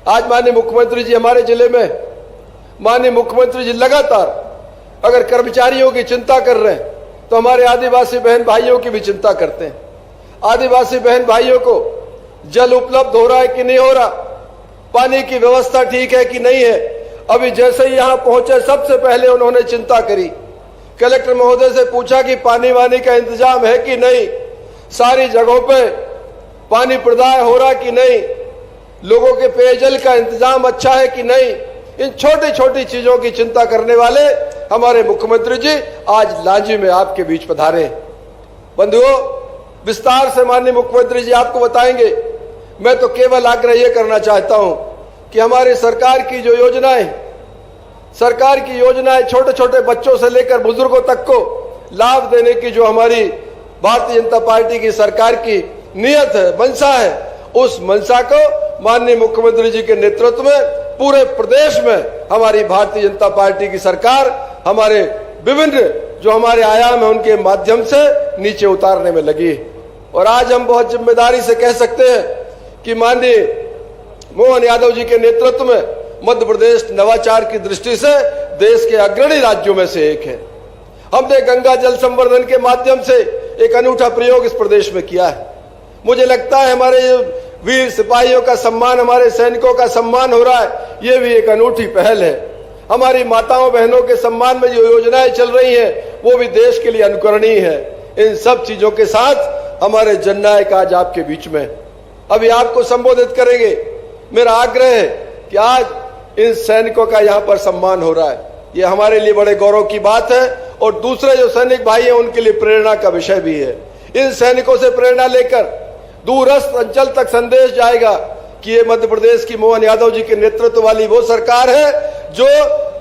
आज माननीय मुख्यमंत्री जी हमारे जिले में, माननीय मुख्यमंत्री जी लगातार अगर कर्मचारियों की चिंता कर रहे हैं तो हमारे आदिवासी बहन भाइयों की भी चिंता करते हैं। आदिवासी बहन भाइयों को जल उपलब्ध हो रहा है कि नहीं हो रहा, पानी की व्यवस्था ठीक है कि नहीं है। अभी जैसे ही यहां पहुंचे सबसे पहले उन्होंने चिंता करी, कलेक्टर महोदय से पूछा कि पानी वानी का इंतजाम है कि नहीं, सारी जगहों पे पानी प्रदाय हो रहा कि नहीं, लोगों के पेयजल का इंतजाम अच्छा है कि नहीं। इन छोटी छोटी चीजों की चिंता करने वाले हमारे मुख्यमंत्री जी आज लांजी में आपके बीच पधारे। बंधुओं, विस्तार से माननीय मुख्यमंत्री जी आपको बताएंगे। मैं तो केवल आग्रह ये करना चाहता हूं कि हमारी सरकार की जो योजनाएं, सरकार की योजनाएं छोटे छोटे बच्चों से लेकर बुजुर्गों तक को लाभ देने की जो हमारी भारतीय जनता पार्टी की सरकार की नियत है, मंशा है, उस मंशा को माननीय मुख्यमंत्री जी के नेतृत्व में पूरे प्रदेश में हमारी भारतीय जनता पार्टी की सरकार हमारे विभिन्न जो हमारे आयाम है उनके माध्यम से नीचे उतारने में लगी है। और आज हम बहुत जिम्मेदारी से कह सकते हैं कि माननीय मोहन यादव जी के नेतृत्व में मध्य प्रदेश नवाचार की दृष्टि से देश के अग्रणी राज्यों में से एक है। हमने गंगा जल संवर्धन के माध्यम से एक अनूठा प्रयोग इस प्रदेश में किया है। मुझे लगता है हमारे वीर सिपाहियों का सम्मान, हमारे सैनिकों का सम्मान हो रहा है, ये भी एक अनूठी पहल है। हमारी माताओं बहनों के सम्मान में जो योजनाएं चल रही हैं वो भी देश के लिए अनुकरणीय है। इन सब चीजों के साथ हमारे जननायक आज आपके बीच में अभी आपको संबोधित करेंगे। मेरा आग्रह है कि आज इन सैनिकों का यहाँ पर सम्मान हो रहा है, ये हमारे लिए बड़े गौरव की बात है और दूसरे जो सैनिक भाई हैं उनके लिए प्रेरणा का विषय भी है। इन सैनिकों से प्रेरणा लेकर दूरस्थ अंचल तक संदेश जाएगा कि ये मध्य प्रदेश की मोहन यादव जी के नेतृत्व वाली वो सरकार है जो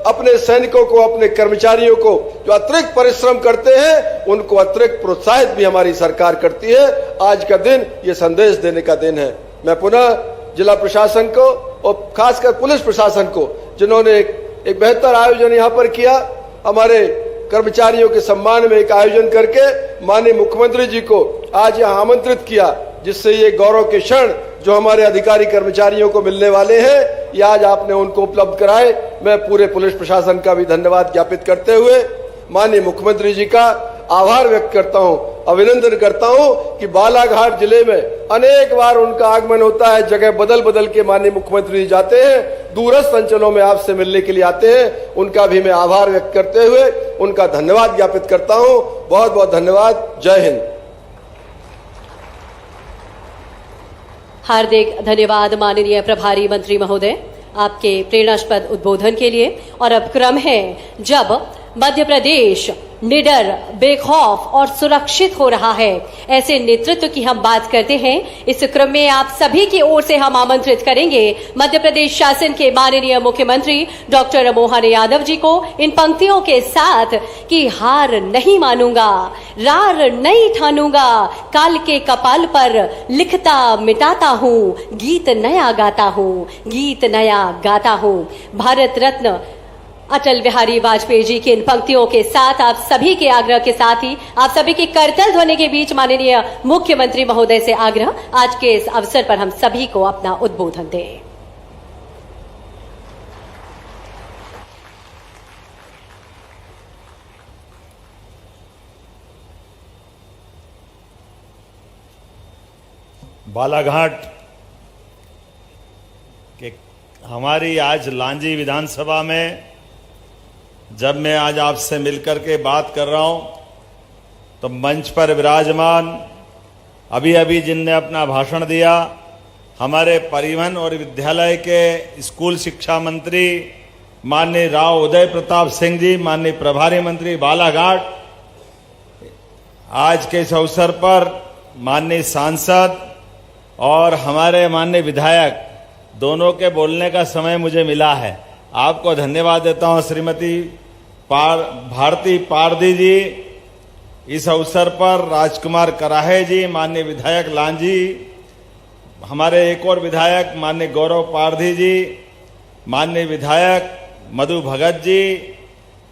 अपने सैनिकों को, अपने कर्मचारियों को जो अतिरिक्त परिश्रम करते हैं उनको अतिरिक्त प्रोत्साहित भी हमारी सरकार करती है। आज का दिन ये संदेश देने का दिन है। मैं पुनः जिला प्रशासन को और खासकर पुलिस प्रशासन को, जिन्होंने एक बेहतर आयोजन यहाँ पर किया, हमारे कर्मचारियों के सम्मान में एक आयोजन करके माननीय मुख्यमंत्री जी को आज यहाँ आमंत्रित किया, जिससे ये गौरव के क्षण जो हमारे अधिकारी कर्मचारियों को मिलने वाले हैं ये आज आपने उनको उपलब्ध कराए। मैं पूरे पुलिस प्रशासन का भी धन्यवाद ज्ञापित करते हुए माननीय मुख्यमंत्री जी का आभार व्यक्त करता हूं, अभिनंदन करता हूं कि बालाघाट जिले में अनेक बार उनका आगमन होता है, जगह बदल बदल के माननीय मुख्यमंत्री जी जाते हैं, दूरस्थ अंचलों में आपसे मिलने के लिए आते हैं। उनका भी मैं आभार व्यक्त करते हुए उनका धन्यवाद ज्ञापित करता हूं। बहुत बहुत धन्यवाद। जय हिंद। हार्दिक धन्यवाद माननीय प्रभारी मंत्री महोदय आपके प्रेरणास्पद उद्बोधन के लिए। और अब क्रम है जब मध्य प्रदेश निडर, बेखौफ और सुरक्षित हो रहा है, ऐसे नेतृत्व की हम बात करते हैं। इस क्रम में आप सभी की ओर से हम आमंत्रित करेंगे मध्य प्रदेश शासन के माननीय मुख्यमंत्री डॉक्टर मोहन यादव जी को इन पंक्तियों के साथ कि हार नहीं मानूंगा, रार नहीं ठानूंगा, काल के कपाल पर लिखता मिटाता हूँ, गीत नया गाता हूँ, गीत नया गाता हूँ। भारत रत्न अटल बिहारी वाजपेयी जी की इन पंक्तियों के साथ आप सभी के आग्रह के साथ ही आप सभी की करतल ध्वनि के बीच माननीय मुख्यमंत्री महोदय से आग्रह, आज के इस अवसर पर हम सभी को अपना उद्बोधन दें। बालाघाट के हमारी आज लांजी विधानसभा में जब मैं आज आपसे मिलकर के बात कर रहा हूं तो मंच पर विराजमान अभी अभी जिनने अपना भाषण दिया, हमारे परिवहन और विद्यालय के स्कूल शिक्षा मंत्री माननीय राव उदय प्रताप सिंह जी, माननीय प्रभारी मंत्री बालाघाट, आज के इस अवसर पर माननीय सांसद और हमारे माननीय विधायक, दोनों के बोलने का समय मुझे मिला है। आपको धन्यवाद देता हूं। श्रीमती भारती पारदी जी, इस अवसर पर राजकुमार कराहे जी, माननीय विधायक लांजी, हमारे एक और विधायक माननीय गौरव पारदी जी, माननीय विधायक मधु भगत जी,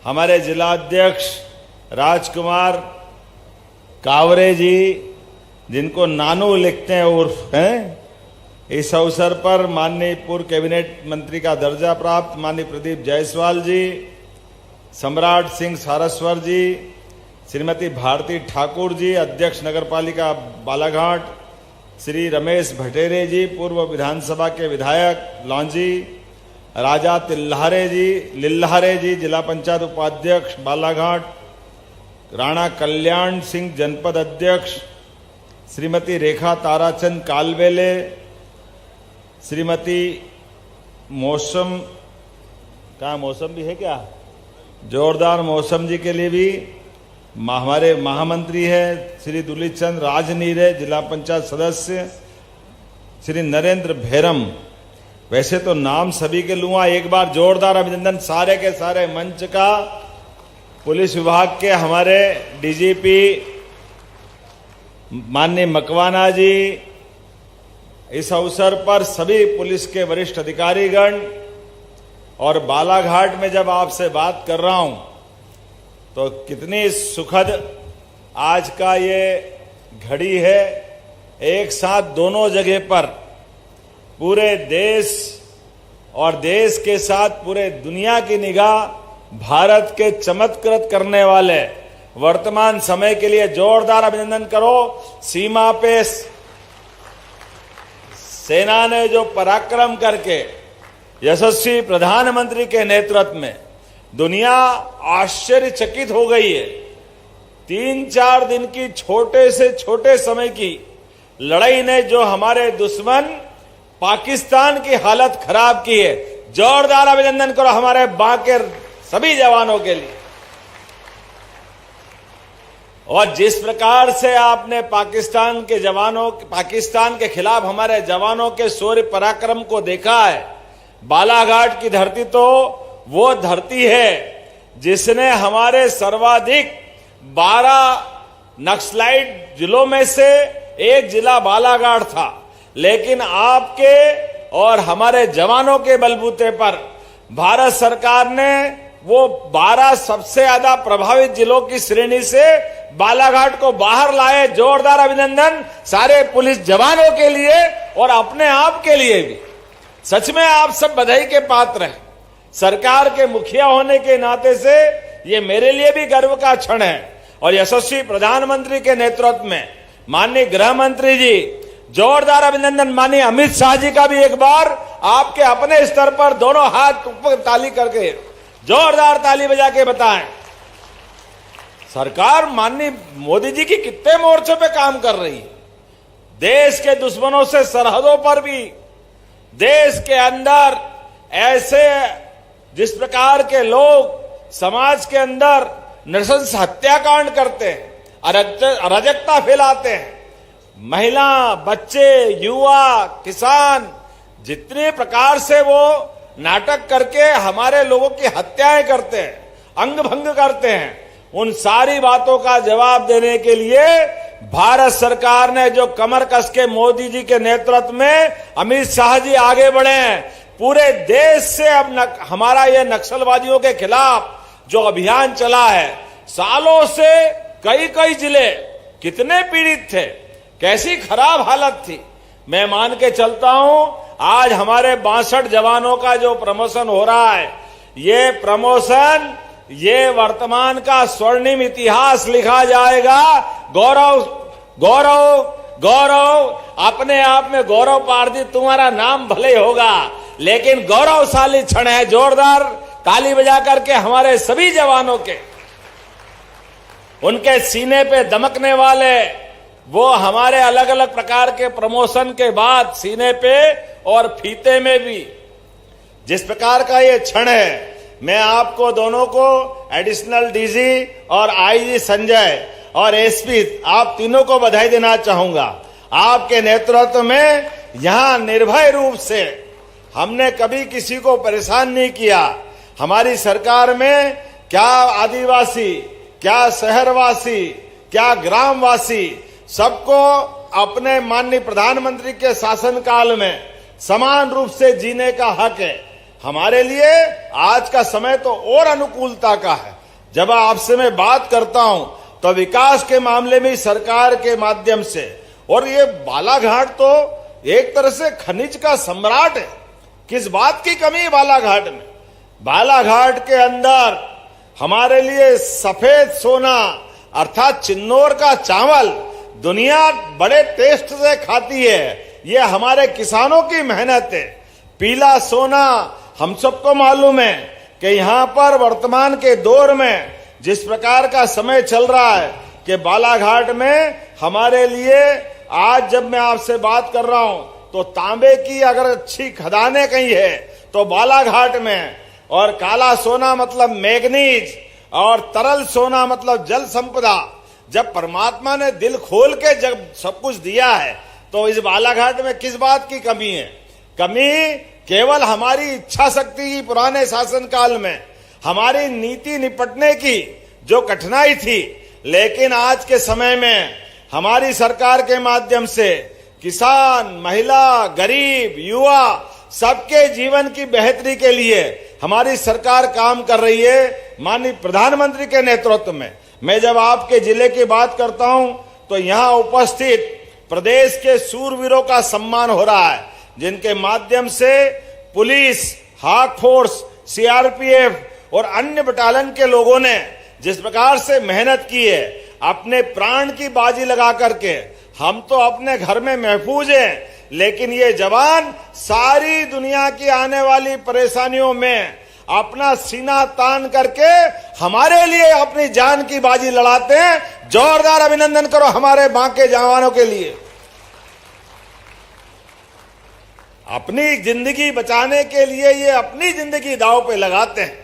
हमारे जिलाध्यक्ष राजकुमार कावरे जी, जिनको नानू लिखते हैं उर्फ हैं। इस अवसर पर माननीय पूर्व कैबिनेट मंत्री का दर्जा प्राप्त माननीय प्रदीप जायसवाल जी, सम्राट सिंह सारस्वर जी, श्रीमती भारती ठाकुर जी, अध्यक्ष नगरपालिका बालाघाट, श्री रमेश भटेरे जी, पूर्व विधानसभा के विधायक लांजी, राजा लिल्हारे जी, जिला पंचायत उपाध्यक्ष बालाघाट, राणा कल्याण सिंह जनपद अध्यक्ष, श्रीमती रेखा ताराचंद कालबेले, श्रीमती मौसम भी है क्या, जोरदार मौसम जी के लिए भी हमारे महामंत्री है श्री दुलित चंद राजनीरे, जिला पंचायत सदस्य श्री नरेंद्र भैरम। वैसे तो नाम सभी के लूंगा, एक बार जोरदार अभिनंदन सारे के सारे मंच का। पुलिस विभाग के हमारे डीजीपी माननीय मकवाना जी, इस अवसर पर सभी पुलिस के वरिष्ठ अधिकारीगण, और बालाघाट में जब आपसे बात कर रहा हूं तो कितनी सुखद आज का ये घड़ी है। एक साथ दोनों जगह पर पूरे देश और देश के साथ पूरे दुनिया की निगाह भारत के चमत्कृत करने वाले वर्तमान समय के लिए जोरदार अभिनंदन करो। सीमा पे सेना ने जो पराक्रम करके यशस्वी प्रधानमंत्री के नेतृत्व में दुनिया आश्चर्यचकित हो गई है। 3-4 दिन की छोटे से छोटे समय की लड़ाई ने जो हमारे दुश्मन पाकिस्तान की हालत खराब की है, जोरदार अभिनंदन करो हमारे बांके सभी जवानों के लिए। और जिस प्रकार से आपने पाकिस्तान के खिलाफ हमारे जवानों के शौर्य पराक्रम को देखा है, बालाघाट की धरती तो वो धरती है जिसने हमारे सर्वाधिक 12 नक्सलाइट जिलों में से एक जिला बालाघाट था, लेकिन आपके और हमारे जवानों के बलबूते पर भारत सरकार ने वो 12 सबसे ज्यादा प्रभावित जिलों की श्रेणी से बालाघाट को बाहर लाए। जोरदार अभिनंदन सारे पुलिस जवानों के लिए और अपने आप के लिए भी। सच में आप सब बधाई के पात्र हैं। सरकार के मुखिया होने के नाते से ये मेरे लिए भी गर्व का क्षण है। और यशस्वी प्रधानमंत्री के नेतृत्व में माननीय गृह मंत्री जी, जोरदार अभिनंदन माननीय अमित शाह जी का भी एक बार आपके अपने स्तर पर दोनों हाथ ऊपर ताली करके जोरदार ताली बजा के बताएं। सरकार माननीय मोदी जी की कितने मोर्चों पे काम कर रही है। देश के दुश्मनों से सरहदों पर भी, देश के अंदर ऐसे जिस प्रकार के लोग समाज के अंदर नृशंस हत्याकांड करते हैं, अराजकता फैलाते हैं, महिला, बच्चे, युवा, किसान, जितने प्रकार से वो नाटक करके हमारे लोगों की हत्याएं करते हैं, अंग भंग करते हैं, उन सारी बातों का जवाब देने के लिए भारत सरकार ने जो कमर कस के मोदी जी के नेतृत्व में अमित शाह जी आगे बढ़े हैं। पूरे देश से अब हमारा ये नक्सलवादियों के खिलाफ जो अभियान चला है, सालों से कई जिले कितने पीड़ित थे, कैसी खराब हालत थी। मैं मान के चलता हूं आज हमारे 62 जवानों का जो प्रमोशन हो रहा है, ये प्रमोशन ये वर्तमान का स्वर्णिम इतिहास लिखा जाएगा। गौरव गौरव गौरव अपने आप में गौरव पारदी तुम्हारा नाम भले होगा, लेकिन गौरवशाली क्षण है। जोरदार ताली बजा करके हमारे सभी जवानों के, उनके सीने पे दमकने वाले वो हमारे अलग अलग प्रकार के प्रमोशन के बाद सीने पे और फीते में भी जिस प्रकार का ये क्षण है, मैं आपको दोनों को एडिशनल डीजी और आईजी संजय और एसपी आप तीनों को बधाई देना चाहूंगा। आपके नेतृत्व में यहां निर्भय रूप से हमने कभी किसी को परेशान नहीं किया। हमारी सरकार में क्या आदिवासी, क्या शहरवासी, क्या ग्रामवासी, सबको अपने माननीय प्रधानमंत्री के शासनकाल में समान रूप से जीने का हक है। हमारे लिए आज का समय तो और अनुकूलता का है। जब आपसे मैं बात करता हूं तो विकास के मामले में सरकार के माध्यम से, और ये बालाघाट तो एक तरह से खनिज का सम्राट है। किस बात की कमी है बालाघाट में? बालाघाट के अंदर हमारे लिए सफेद सोना अर्थात चिन्नौर का चावल दुनिया बड़े टेस्ट से खाती है। ये हमारे किसानों की मेहनत है। पीला सोना हम सबको मालूम है कि यहाँ पर वर्तमान के दौर में जिस प्रकार का समय चल रहा है कि बालाघाट में हमारे लिए आज जब मैं आपसे बात कर रहा हूं तो तांबे की अगर अच्छी खदानें कहीं है तो बालाघाट में, और काला सोना मतलब मैग्नीज और तरल सोना मतलब जल संपदा। जब परमात्मा ने दिल खोल के जब सब कुछ दिया है तो इस बालाघाट में किस बात की कमी है? कमी केवल हमारी इच्छा शक्ति की पुराने शासनकाल में, हमारी नीति निपटने की जो कठिनाई थी, लेकिन आज के समय में हमारी सरकार के माध्यम से किसान, महिला, गरीब, युवा सबके जीवन की बेहतरी के लिए हमारी सरकार काम कर रही है माननीय प्रधानमंत्री के नेतृत्व में। मैं जब आपके जिले की बात करता हूं तो यहां उपस्थित प्रदेश के सूरवीरों का सम्मान हो रहा है, जिनके माध्यम से पुलिस, हाक फोर्स, सीआरपीएफ और अन्य बटालियन के लोगों ने जिस प्रकार से मेहनत की है, अपने प्राण की बाजी लगा करके, हम तो अपने घर में महफूज हैं, लेकिन ये जवान सारी दुनिया की आने वाली परेशानियों में अपना सीना तान करके हमारे लिए अपनी जान की बाजी लड़ाते हैं। जोरदार अभिनंदन करो हमारे बांके जवानों के लिए। अपनी जिंदगी बचाने के लिए ये अपनी जिंदगी दांव पे लगाते हैं।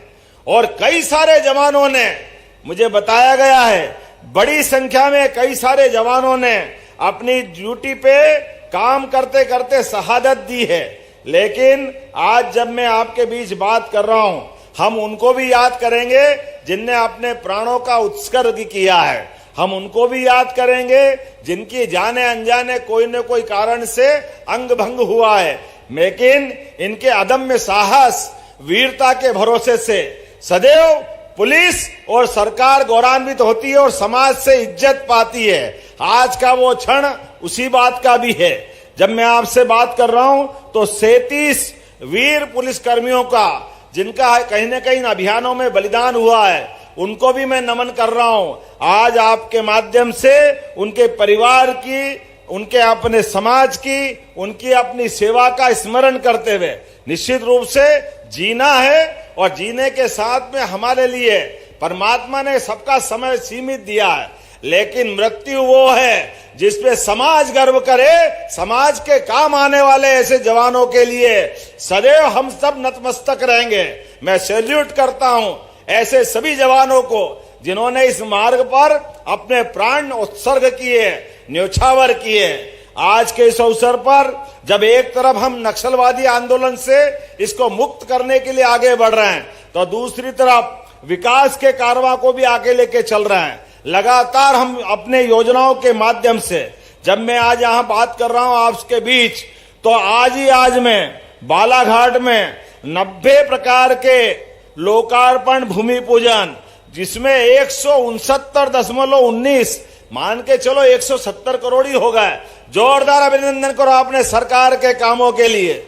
और कई सारे जवानों ने, मुझे बताया गया है, बड़ी संख्या में कई सारे जवानों ने अपनी ड्यूटी पे काम करते करते शहादत दी है। लेकिन आज जब मैं आपके बीच बात कर रहा हूं, हम उनको भी याद करेंगे जिनने अपने प्राणों का उत्सर्ग किया है। हम उनको भी याद करेंगे जिनकी जाने अनजाने कोई न कोई कारण से अंग भंग हुआ है। लेकिन इनके अदम्य साहस, वीरता के भरोसे से सदैव पुलिस और सरकार गौरवान्वित होती है और समाज से इज्जत पाती है। आज का वो क्षण उसी बात का भी है। जब मैं आपसे बात कर रहा हूं तो 37 वीर पुलिस कर्मियों का, जिनका कहीं न कहीं अभियानों में बलिदान हुआ है, उनको भी मैं नमन कर रहा हूं। आज आपके माध्यम से उनके परिवार की, उनके अपने समाज की, उनकी अपनी सेवा का स्मरण करते हुए निश्चित रूप से जीना है। और जीने के साथ में हमारे लिए परमात्मा ने सबका समय सीमित दिया है, लेकिन मृत्यु वो है जिसपे समाज गर्व करे। समाज के काम आने वाले ऐसे जवानों के लिए सदैव हम सब नतमस्तक रहेंगे। मैं सैल्यूट करता हूं ऐसे सभी जवानों को जिन्होंने इस मार्ग पर अपने प्राण उत्सर्ग किए, न्योछावर किए। आज के इस अवसर पर जब एक तरफ हम नक्सलवादी आंदोलन से इसको मुक्त करने के लिए आगे बढ़ रहे हैं, तो दूसरी तरफ विकास के कारवां को भी आगे लेके चल रहे हैं। लगातार हम अपने योजनाओं के माध्यम से, जब मैं आज यहां बात कर रहा हूं आपके बीच, तो आज में बालाघाट में 90 प्रकार के लोकार्पण भूमि पूजन, जिसमें 169.19 मान के चलो 170 करोड़ ही हो गए। जोरदार अभिनंदन करो आपने सरकार के कामों के लिए।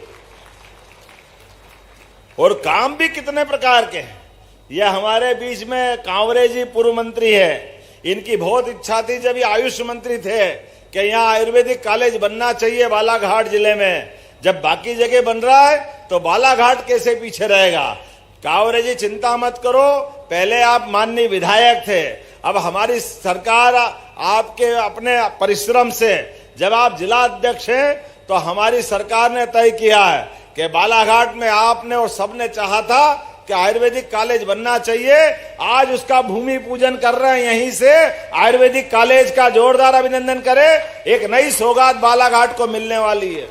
और काम भी कितने प्रकार के हैं। यह हमारे बीच में कांवरे जी पूर्व मंत्री है। इनकी बहुत इच्छा थी जब ये आयुष मंत्री थे कि यहाँ आयुर्वेदिक कॉलेज बनना चाहिए बालाघाट जिले में। जब बाकी जगह बन रहा है तो बालाघाट कैसे पीछे रहेगा। कांवरे जी चिंता मत करो, पहले आप माननीय विधायक थे, अब हमारी सरकार आपके अपने परिश्रम से, जब आप जिला अध्यक्ष हैं तो हमारी सरकार ने तय किया है कि बालाघाट में आपने और सबने चाहा था कि आयुर्वेदिक कॉलेज बनना चाहिए। आज उसका भूमि पूजन कर रहे हैं यहीं से। आयुर्वेदिक कॉलेज का जोरदार अभिनंदन करें। एक नई सौगात बालाघाट को मिलने वाली है।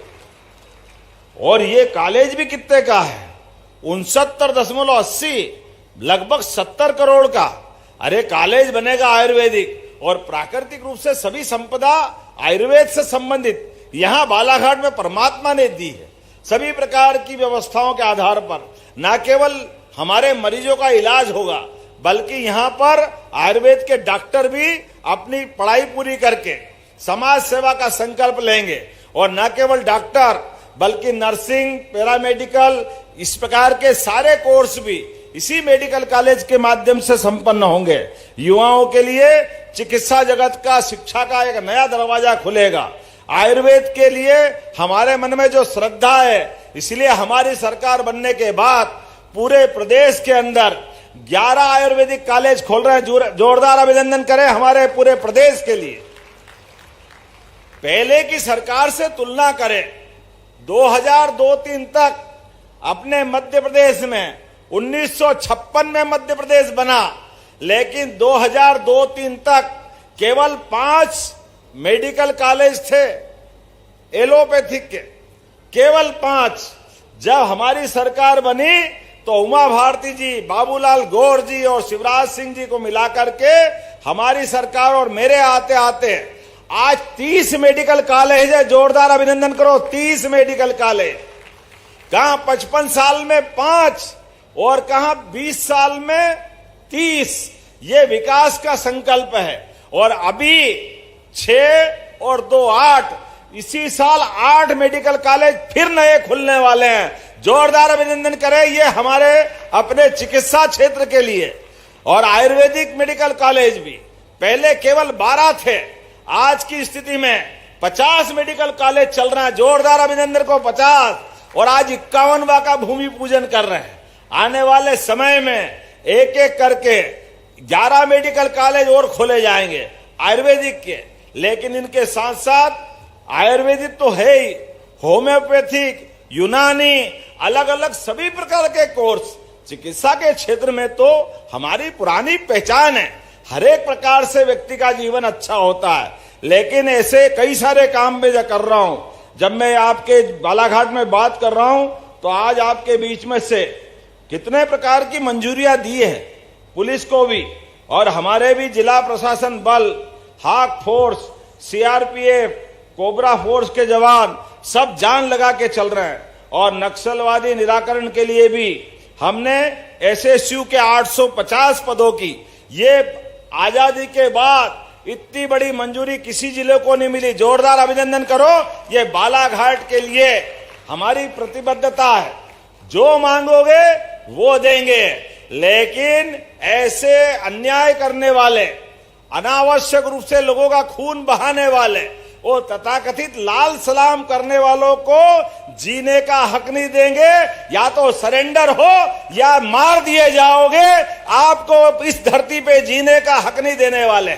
और ये कॉलेज भी कितने का है, 69.80, लगभग 70 करोड़ का। अरे कॉलेज बनेगा आयुर्वेदिक और प्राकृतिक रूप से सभी संपदा आयुर्वेद से संबंधित यहां बालाघाट में परमात्मा ने दी है। सभी प्रकार की व्यवस्थाओं के आधार पर न केवल हमारे मरीजों का इलाज होगा, बल्कि यहां पर आयुर्वेद के डॉक्टर भी अपनी पढ़ाई पूरी करके समाज सेवा का संकल्प लेंगे। और न केवल डॉक्टर बल्कि नर्सिंग, पैरामेडिकल, इस प्रकार के सारे कोर्स भी इसी मेडिकल कॉलेज के माध्यम से संपन्न होंगे। युवाओं के लिए चिकित्सा जगत का, शिक्षा का एक नया दरवाजा खुलेगा। आयुर्वेद के लिए हमारे मन में जो श्रद्धा है, इसलिए हमारी सरकार बनने के बाद पूरे प्रदेश के अंदर 11 आयुर्वेदिक कॉलेज खोल रहे हैं। जोरदार अभिनंदन करें हमारे पूरे प्रदेश के लिए। पहले की सरकार से तुलना करें, 2002-03 तक अपने मध्य प्रदेश में 1956 में मध्य प्रदेश बना, लेकिन 2002-03 तक केवल 5 मेडिकल कॉलेज थे एलोपैथिक के, केवल 5। जब हमारी सरकार बनी तो उमा भारती जी, बाबूलाल गौर जी और शिवराज सिंह जी को मिलाकर के हमारी सरकार और मेरे आते आते आज 30 मेडिकल कॉलेज है। जोरदार अभिनंदन करो, 30 मेडिकल कॉलेज। कहां 55 साल में 5 और कहां 20 साल में 30। ये विकास का संकल्प है। और अभी 6 और 2 8, इसी साल 8 मेडिकल कॉलेज फिर नए खुलने वाले हैं। जोरदार अभिनंदन करें ये हमारे अपने चिकित्सा क्षेत्र के लिए। और आयुर्वेदिक मेडिकल कॉलेज भी पहले केवल 12 थे, आज की स्थिति में 50 मेडिकल कॉलेज चल रहा है। जोरदार अभिनंदन को 50। और आज 51वां का भूमि पूजन कर रहे हैं। आने वाले समय में एक एक करके 11 मेडिकल कॉलेज और खोले जाएंगे आयुर्वेदिक के, लेकिन इनके साथ साथ आयुर्वेदिक तो है ही, होम्योपैथिक, यूनानी, अलग अलग सभी प्रकार के कोर्स चिकित्सा के क्षेत्र में तो हमारी पुरानी पहचान है। हर एक प्रकार से व्यक्ति का जीवन अच्छा होता है, लेकिन ऐसे कई सारे काम मैं कर रहा हूं। जब मैं आपके बालाघाट में बात कर रहा हूं तो आज आपके बीच में से कितने प्रकार की मंजूरियां दी है पुलिस को भी, और हमारे भी जिला प्रशासन बल, हाक फोर्स, सीआरपीएफ, कोबरा फोर्स के जवान सब जान लगा के चल रहे हैं। और नक्सलवादी निराकरण के लिए भी हमने एसएसयू के 850 पदों की, ये आजादी के बाद इतनी बड़ी मंजूरी किसी जिले को नहीं मिली। जोरदार अभिनंदन करो, ये बालाघाट के लिए हमारी प्रतिबद्धता है। जो मांगोगे वो देंगे, लेकिन ऐसे अन्याय करने वाले, अनावश्यक रूप से लोगों का खून बहाने वाले, वो तथाकथित लाल सलाम करने वालों को जीने का हक नहीं देंगे। या तो सरेंडर हो या मार दिए जाओगे, आपको इस धरती पे जीने का हक नहीं देने वाले।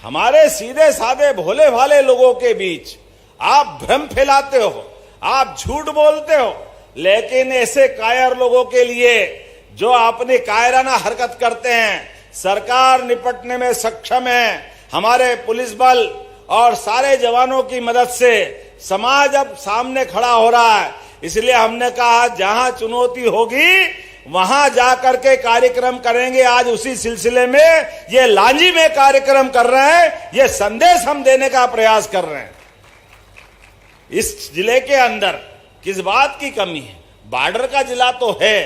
हमारे सीधे साधे भोले भाले लोगों के बीच आप भ्रम फैलाते हो, आप झूठ बोलते हो, लेकिन ऐसे कायर लोगों के लिए जो अपनी कायराना हरकत करते हैं, सरकार निपटने में सक्षम है। हमारे पुलिस बल और सारे जवानों की मदद से समाज अब सामने खड़ा हो रहा है। इसलिए हमने कहा जहां चुनौती होगी वहां जाकर के कार्यक्रम करेंगे। आज उसी सिलसिले में ये लांजी में कार्यक्रम कर रहे हैं, ये संदेश हम देने का प्रयास कर रहे हैं। इस जिले के अंदर किस बात की कमी है? बॉर्डर का जिला तो है,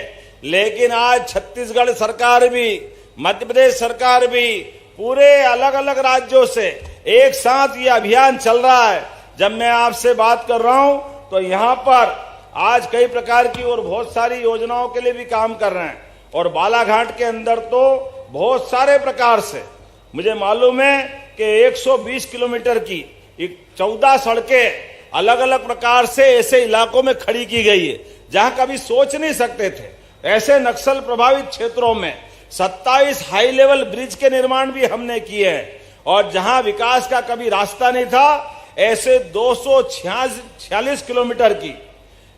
लेकिन आज छत्तीसगढ़ सरकार भी, मध्य प्रदेश सरकार भी, पूरे अलग अलग राज्यों से एक साथ ये अभियान चल रहा है। जब मैं आपसे बात कर रहा हूं तो यहां पर आज कई प्रकार की और बहुत सारी योजनाओं के लिए भी काम कर रहे हैं, और बालाघाट के अंदर तो बहुत सारे प्रकार से मुझे मालूम है कि 120 किलोमीटर की 14 सड़कें अलग अलग प्रकार से ऐसे इलाकों में खड़ी की गई है जहां कभी सोच नहीं सकते थे। ऐसे नक्सल प्रभावित क्षेत्रों में 27 हाई लेवल ब्रिज के निर्माण भी हमने किए हैं, और जहां विकास का कभी रास्ता नहीं था, ऐसे 246 किलोमीटर की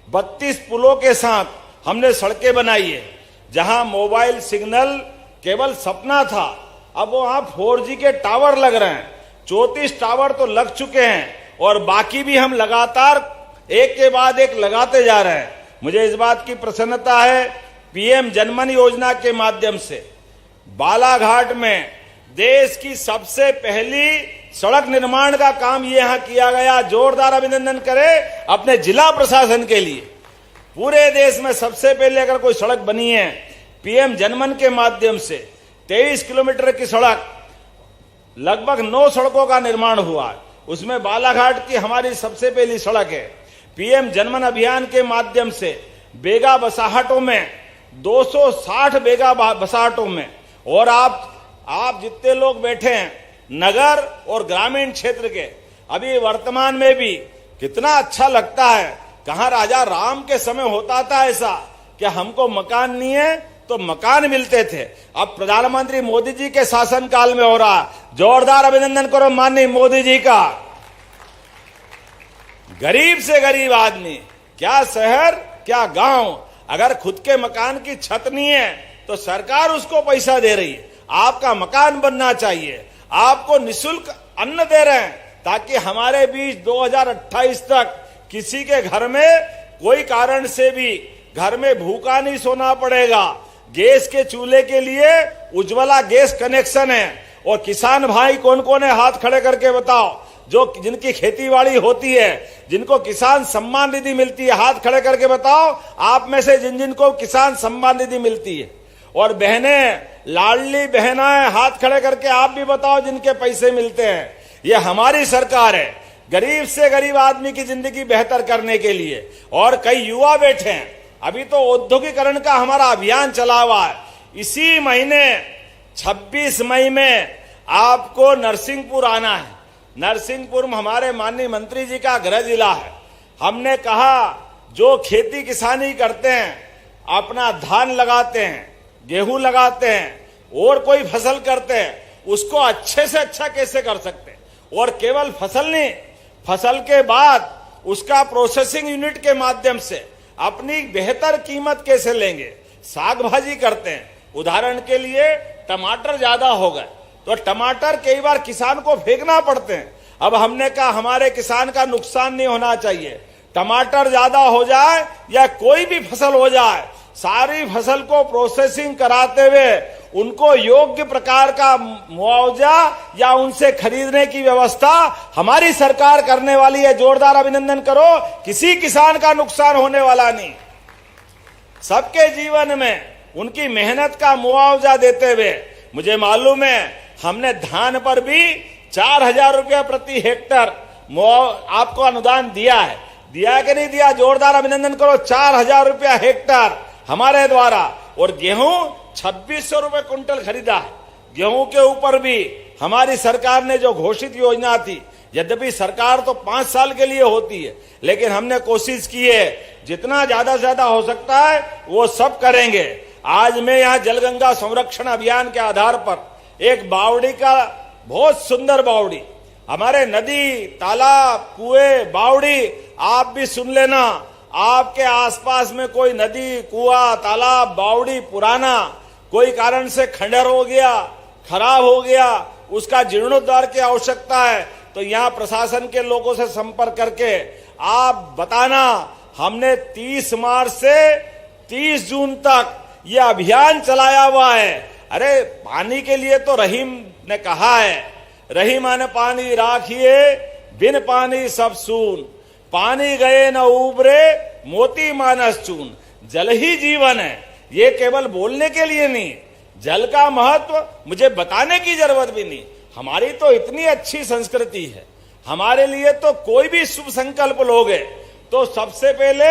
32 पुलों के साथ हमने सड़कें बनाई है। जहां मोबाइल सिग्नल केवल सपना था, अब वहां 4G के टावर लग रहे हैं। 34 टावर तो लग चुके हैं, और बाकी भी हम लगातार एक के बाद एक लगाते जा रहे हैं। मुझे इस बात की प्रसन्नता है, पीएम जनमन योजना के माध्यम से बालाघाट में देश की सबसे पहली सड़क निर्माण का काम यहां किया गया। जोरदार अभिनंदन करें अपने जिला प्रशासन के लिए। पूरे देश में सबसे पहले अगर कोई सड़क बनी है पीएम जनमन के माध्यम से, 23 किलोमीटर की सड़क, लगभग 9 सड़कों का निर्माण हुआ है, उसमें बालाघाट की हमारी सबसे पहली सड़क है। पीएम जनमन अभियान के माध्यम से बेगा बसाहटों में 260 बेगा बसाहटों में, और आप जितने लोग बैठे हैं नगर और ग्रामीण क्षेत्र के, अभी वर्तमान में भी कितना अच्छा लगता है। कहां राजा राम के समय होता था ऐसा कि हमको मकान नहीं है तो मकान मिलते थे, अब प्रधानमंत्री मोदी जी के शासनकाल में हो रहा। जोरदार अभिनंदन करो माननीय मोदी जी का। गरीब से गरीब आदमी, क्या शहर क्या गांव, अगर खुद के मकान की छत नहीं है तो सरकार उसको पैसा दे रही है। आपका मकान बनना चाहिए, आपको निःशुल्क अन्न दे रहे हैं, ताकि हमारे बीच 2028 तक किसी के घर में कोई कारण से भी घर में भूखा नहीं सोना पड़ेगा। गैस के चूल्हे के लिए उज्ज्वला गैस कनेक्शन है। और किसान भाई कौन कौन है, हाथ खड़े करके बताओ। जो जिनकी खेतीबाड़ी होती है, जिनको किसान सम्मान निधि मिलती है, हाथ खड़े करके बताओ आप में से जिनको किसान सम्मान निधि मिलती है। और बहनें, लाडली बहनाएं, हाथ खड़े करके आप भी बताओ जिनके पैसे मिलते हैं। ये हमारी सरकार है, गरीब से गरीब आदमी की जिंदगी बेहतर करने के लिए। और कई युवा बैठे हैं, अभी तो औद्योगिकरण का हमारा अभियान चला हुआ है। इसी महीने 26 मई में आपको नरसिंहपुर आना है। नरसिंहपुर हमारे माननीय मंत्री जी का गृह जिला है। हमने कहा जो खेती किसानी करते हैं, अपना धान लगाते हैं, गेहूं लगाते हैं और कोई फसल करते हैं, उसको अच्छे से अच्छा कैसे कर सकते हैं। और केवल फसल नहीं, फसल के बाद उसका प्रोसेसिंग यूनिट के माध्यम से अपनी बेहतर कीमत कैसे लेंगे। साग भाजी करते हैं, उदाहरण के लिए टमाटर ज्यादा हो गए तो टमाटर कई बार किसान को फेंकना पड़ते हैं। अब हमने कहा हमारे किसान का नुकसान नहीं होना चाहिए, टमाटर ज्यादा हो जाए या कोई भी फसल हो जाए, सारी फसल को प्रोसेसिंग कराते हुए उनको योग्य प्रकार का मुआवजा या उनसे खरीदने की व्यवस्था हमारी सरकार करने वाली है। जोरदार अभिनंदन करो, किसी किसान का नुकसान होने वाला नहीं। सबके जीवन में उनकी मेहनत का मुआवजा देते हुए, मुझे मालूम है हमने धान पर भी 4,000 रुपया प्रति हेक्टर आपको अनुदान दिया है कि नहीं दिया? जोरदार अभिनंदन करो। 4,000 रुपया हेक्टर हमारे द्वारा। और गेहूं 2,600 रुपए क्विंटल खरीदा है। गेहूं के ऊपर भी हमारी सरकार ने जो घोषित योजना थी, यद्यपि सरकार तो 5 साल के लिए होती है, लेकिन हमने कोशिश की है जितना ज्यादा से ज्यादा हो सकता है वो सब करेंगे। आज मैं यहाँ जलगंगा संरक्षण अभियान के आधार पर एक बावड़ी का, बहुत सुंदर बावड़ी, हमारे नदी, तालाब, कुएं, बावड़ी, आप भी सुन लेना। आपके आसपास में कोई नदी, कुआं, तालाब, बावड़ी पुराना कोई कारण से खंडर हो गया, खराब हो गया, उसका जीर्णोद्धार की आवश्यकता है, तो यहाँ प्रशासन के लोगों से संपर्क करके आप बताना। हमने 30 मार्च से 30 जून तक ये अभियान चलाया हुआ है। अरे पानी के लिए तो रहीम ने कहा है, रही माने पानी राखिए, बिन पानी सब सून, पानी गए न उबरे, मोती मानस चून। जल ही जीवन है, ये केवल बोलने के लिए नहीं, जल का महत्व मुझे बताने की जरूरत भी नहीं। हमारी तो इतनी अच्छी संस्कृति है, हमारे लिए तो कोई भी शुभ संकल्प लोगे तो सबसे पहले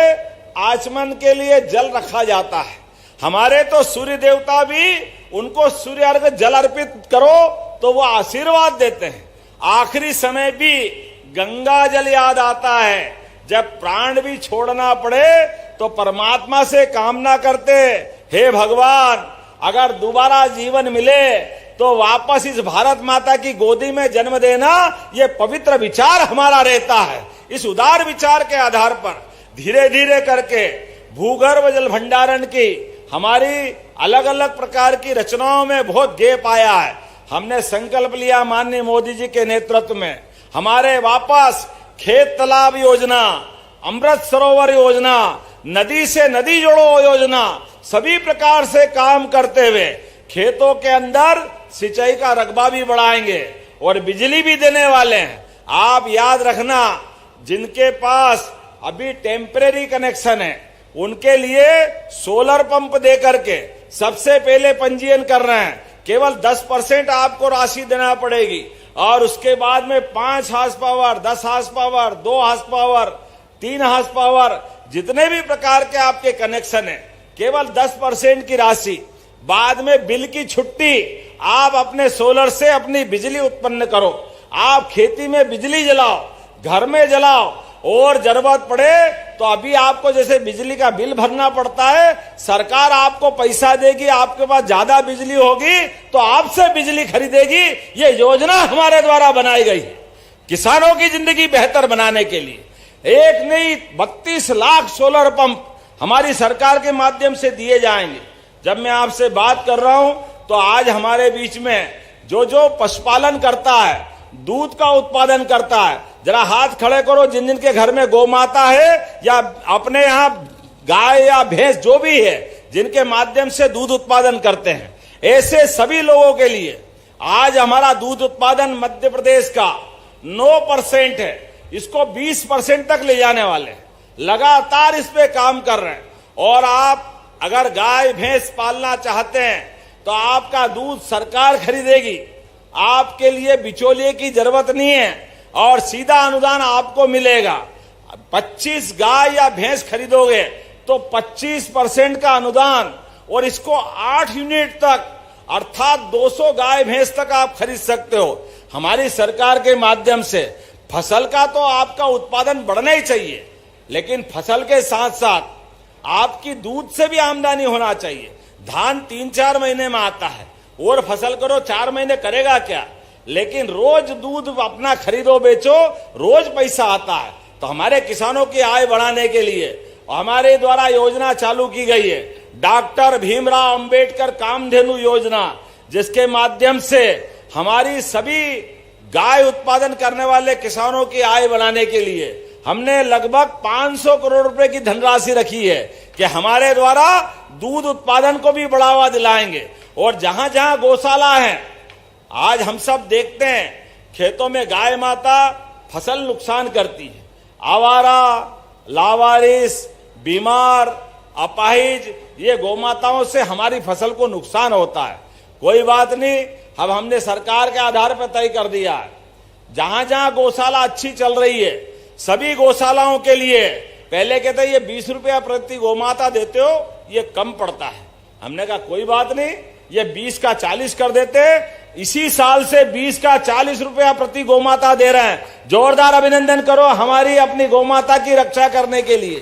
आचमन के लिए जल रखा जाता है। हमारे तो सूर्य देवता भी, उनको सूर्य अर्घ जल अर्पित करो तो वो आशीर्वाद देते हैं। आखिरी समय भी गंगा जल याद आता है। जब प्राण भी छोड़ना पड़े तो परमात्मा से कामना करते, हे भगवान अगर दोबारा जीवन मिले तो वापस इस भारत माता की गोदी में जन्म देना, ये पवित्र विचार हमारा रहता है। इस उदार विचार के आधार पर धीरे धीरे करके भूगर्भ जल भंडारण की हमारी अलग अलग प्रकार की रचनाओं में बहुत गैप आया है। हमने संकल्प लिया माननीय मोदी जी के नेतृत्व में, हमारे वापस खेत तालाब योजना, अमृत सरोवर योजना, नदी से नदी जोड़ो योजना, सभी प्रकार से काम करते हुए खेतों के अंदर सिंचाई का रकबा भी बढ़ाएंगे और बिजली भी देने वाले हैं। आप याद रखना, जिनके पास अभी टेम्परेरी कनेक्शन है उनके लिए सोलर पंप दे करके सबसे पहले पंजीयन कर रहे हैं। केवल 10% आपको राशि देना पड़ेगी और उसके बाद में 5 horse power, 10 horse power, 2 horse power, 3 horse power, जितने भी प्रकार के आपके कनेक्शन है, केवल 10% की राशि। बाद में बिल की छुट्टी, आप अपने सोलर से अपनी बिजली उत्पन्न करो, आप खेती में बिजली जलाओ, घर में जलाओ, और जरूरत पड़े तो अभी आपको जैसे बिजली का बिल भरना पड़ता है, सरकार आपको पैसा देगी, आपके पास ज्यादा बिजली होगी तो आपसे बिजली खरीदेगी। ये योजना हमारे द्वारा बनाई गई है किसानों की जिंदगी बेहतर बनाने के लिए। एक नहीं 32 लाख सोलर पंप हमारी सरकार के माध्यम से दिए जाएंगे। जब मैं आपसे बात कर रहा हूं तो आज हमारे बीच में जो पशुपालन करता है, दूध का उत्पादन करता है, जरा हाथ खड़े करो जिन जिन के घर में गौ माता है या अपने यहाँ गाय या भैंस जो भी है, जिनके माध्यम से दूध उत्पादन करते हैं, ऐसे सभी लोगों के लिए आज हमारा दूध उत्पादन मध्य प्रदेश का 9% है, इसको 20% तक ले जाने वाले हैं। लगातार इस पे काम कर रहे हैं। और आप अगर गाय भैंस पालना चाहते हैं तो आपका दूध सरकार खरीदेगी, आपके लिए बिचौलिए की जरूरत नहीं है और सीधा अनुदान आपको मिलेगा। 25 गाय या भैंस खरीदोगे तो 25% का अनुदान, और इसको 8 यूनिट तक अर्थात 200 गाय भैंस तक आप खरीद सकते हो। हमारी सरकार के माध्यम से फसल का तो आपका उत्पादन बढ़ना ही चाहिए, लेकिन फसल के साथ साथ आपकी दूध से भी आमदनी होना चाहिए। धान 3-4 महीने में आता है और फसल करो 4 महीने, करेगा क्या? लेकिन रोज दूध अपना खरीदो बेचो, रोज पैसा आता है। तो हमारे किसानों की आय बढ़ाने के लिए हमारे द्वारा योजना चालू की गई है, डॉक्टर भीमराव अंबेडकर कामधेनु योजना, जिसके माध्यम से हमारी सभी गाय उत्पादन करने वाले किसानों की आय बढ़ाने के लिए हमने लगभग 500 करोड़ रुपए की धनराशि रखी है कि हमारे द्वारा दूध उत्पादन को भी बढ़ावा दिलाएंगे। और जहां जहां गौशाला है, आज हम सब देखते हैं खेतों में गाय माता फसल नुकसान करती है, आवारा, लावारिस, बीमार, अपाहिज, ये गौमाताओं से हमारी फसल को नुकसान होता है। कोई बात नहीं, अब हमने सरकार के आधार पर तय कर दिया है, जहां जहां गौशाला अच्छी चल रही है सभी गौशालाओं के लिए, पहले कहते ये 20 रुपया प्रति गौमाता देते हो, ये कम पड़ता है। हमने कहा कोई बात नहीं, ये 20 का 40 कर देते। इसी साल से 20 का 40 रुपया प्रति गौमाता दे रहे हैं। जोरदार अभिनंदन करो हमारी अपनी गौमाता की रक्षा करने के लिए।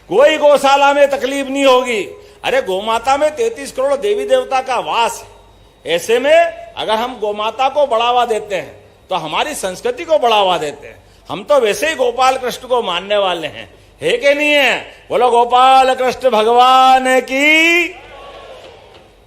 कोई गौशाला में तकलीफ नहीं होगी। अरे गौमाता में 33 करोड़ देवी देवता का वास है। ऐसे में अगर हम गौमाता को बढ़ावा देते हैं तो हमारी संस्कृति को बढ़ावा देते हैं। हम तो वैसे ही गोपाल कृष्ण को मानने वाले हैं, है कि नहीं है? बोलो गोपाल कृष्ण भगवान की।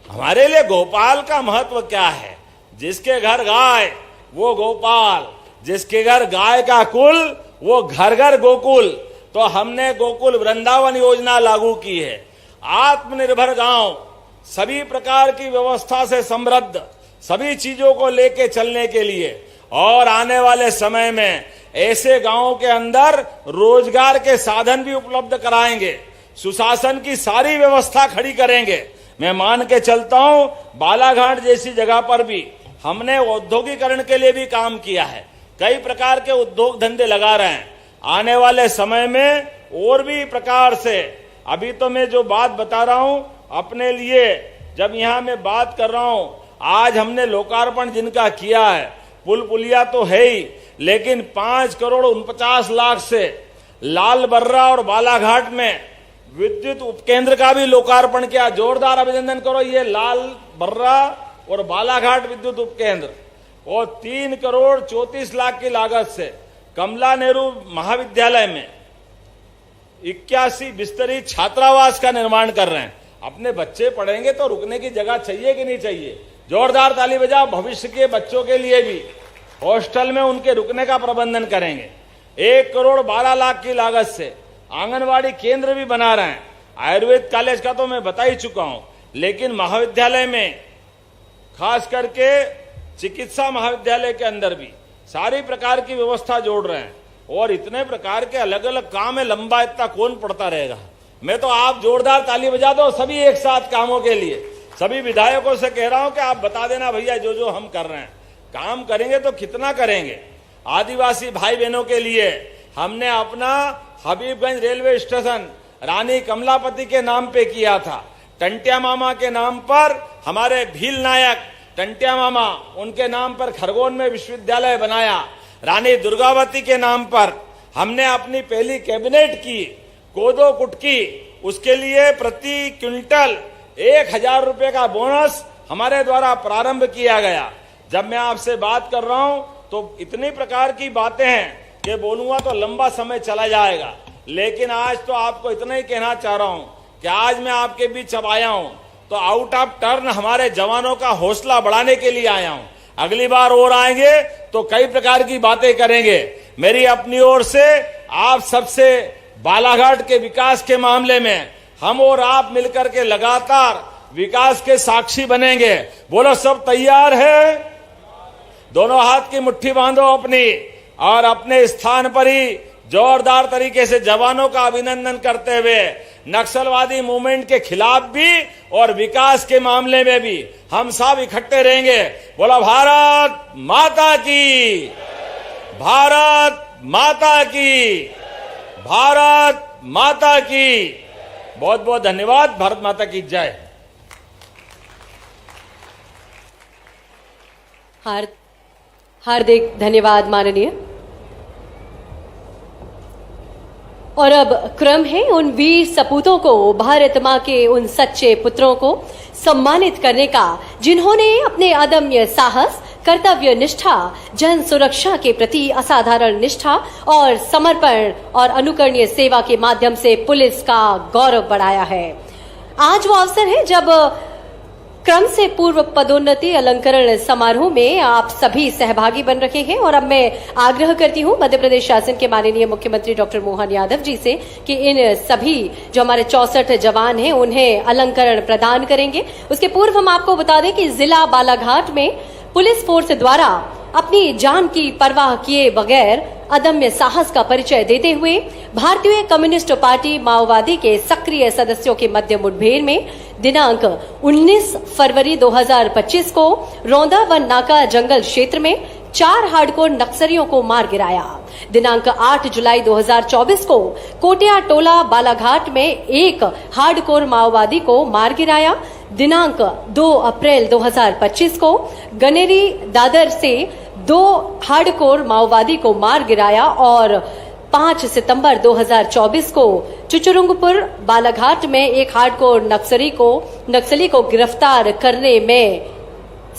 हमारे लिए गोपाल का महत्व क्या है? जिसके घर गाय वो गोपाल, जिसके घर गाय का कुल वो घर घर गोकुल। तो हमने गोकुल वृंदावन योजना लागू की है। आत्मनिर्भर गांव, सभी प्रकार की व्यवस्था से समृद्ध, सभी चीजों को लेके चलने के लिए, और आने वाले समय में ऐसे गांवों के अंदर रोजगार के साधन भी उपलब्ध कराएंगे, सुशासन की सारी व्यवस्था खड़ी करेंगे। मैं मान के चलता हूं बालाघाट जैसी जगह पर भी हमने औद्योगिकरण के लिए भी काम किया है, कई प्रकार के उद्योग धंधे लगा रहे हैं। आने वाले समय में और भी प्रकार से, अभी तो मैं जो बात बता रहा हूं अपने लिए, जब यहां मैं बात कर रहा हूं, आज हमने लोकार्पण जिनका किया है, पुल पुलिया तो है ही, लेकिन 5 करोड़ 49 लाख से लाल बर्रा और बालाघाट में विद्युत उपकेंद्र का भी लोकार्पण किया। जोरदार अभिनंदन करो ये लाल बर्रा और बालाघाट विद्युत उपकेंद्र। और 3 करोड़ 34 लाख की लागत से कमला नेहरू महाविद्यालय में 81 बिस्तरी छात्रावास का निर्माण कर रहे हैं। अपने बच्चे पढ़ेंगे तो रुकने की जगह चाहिए कि नहीं चाहिए? जोरदार ताली बजाओ। भविष्य के बच्चों के लिए भी हॉस्टल में उनके रुकने का प्रबंधन करेंगे। 1 करोड़ 12 लाख की लागत से आंगनवाड़ी केंद्र भी बना रहे हैं। आयुर्वेद कॉलेज का तो मैं बता ही चुका हूं, लेकिन महाविद्यालय में खास करके चिकित्सा महाविद्यालय के अंदर भी सारी प्रकार की व्यवस्था जोड़ रहे हैं। और इतने प्रकार के अलग अलग काम है, लंबा इतना कौन पढ़ता रहेगा। मैं तो आप जोरदार ताली बजा दो सभी एक साथ कामों के लिए। सभी विधायकों से कह रहा हूं कि आप बता देना भैया जो जो हम कर रहे हैं। काम करेंगे तो कितना करेंगे। आदिवासी भाई बहनों के लिए हमने अपना हबीबगंज रेलवे स्टेशन रानी कमलापति के नाम पे किया था। टंटिया मामा के नाम पर हमारे भील नायक टंटिया मामा, उनके नाम पर खरगोन में विश्वविद्यालय बनाया। रानी दुर्गावती के नाम पर हमने अपनी पहली कैबिनेट की कोदो कुटकी, उसके लिए प्रति क्विंटल 1000 रुपए का बोनस हमारे द्वारा प्रारंभ किया गया। जब मैं आपसे बात कर रहा हूं तो इतनी प्रकार की बातें हैं कि बोलूंगा तो लंबा समय चला जाएगा, लेकिन आज तो आपको इतना ही कहना चाह रहा हूं कि आज मैं आपके बीच अब आया हूं तो आउट ऑफ टर्न हमारे जवानों का हौसला बढ़ाने के लिए आया हूं। अगली बार और आएंगे तो कई प्रकार की बातें करेंगे। मेरी अपनी ओर से आप सबसे बालाघाट के विकास के मामले में हम और आप मिलकर के लगातार विकास के साक्षी बनेंगे। बोलो सब तैयार है? दोनों हाथ की मुट्ठी बांधो अपनी, और अपने स्थान पर ही जोरदार तरीके से जवानों का अभिनंदन करते हुए नक्सलवादी मूवमेंट के खिलाफ भी और विकास के मामले में भी हम सब इकट्ठे रहेंगे। बोला भारत माता की, भारत माता की, भारत माता की। बहुत बहुत धन्यवाद। भारत माता की जय। हार्दिक धन्यवाद माननीय। और अब क्रम है उन वीर सपूतों को, भारत मां के उन सच्चे पुत्रों को सम्मानित करने का जिन्होंने अपने अदम्य साहस, कर्तव्य निष्ठा, जन सुरक्षा के प्रति असाधारण निष्ठा और समर्पण और अनुकरणीय सेवा के माध्यम से पुलिस का गौरव बढ़ाया है। आज वो अवसर है जब क्रम से पूर्व पदोन्नति अलंकरण समारोह में आप सभी सहभागी बन रहे हैं और अब मैं आग्रह करती हूं मध्य प्रदेश शासन के माननीय मुख्यमंत्री डॉक्टर मोहन यादव जी से कि इन सभी जो हमारे 64 जवान हैं उन्हें अलंकरण प्रदान करेंगे। उसके पूर्व हम आपको बता दें कि जिला बालाघाट में पुलिस फोर्स द्वारा अपनी जान की परवाह किए बगैर अदम्य साहस का परिचय देते हुए भारतीय कम्युनिस्ट पार्टी माओवादी के सक्रिय सदस्यों के मध्य मुठभेड़ में दिनांक 19 फरवरी 2025 को रौंदा वन नाका जंगल क्षेत्र में 4 हार्डकोर नक्सलियों को मार गिराया। दिनांक 8 जुलाई 2024 को कोटिया टोला बालाघाट में एक हार्डकोर माओवादी को मार गिराया। दिनांक 2 अप्रैल 2025 को गनेरी दादर से 2 हार्डकोर माओवादी को मार गिराया और 5 सितंबर 2024 को चुचुरुंगपुर बालाघाट में एक हार्डकोर नक्सली को गिरफ्तार करने में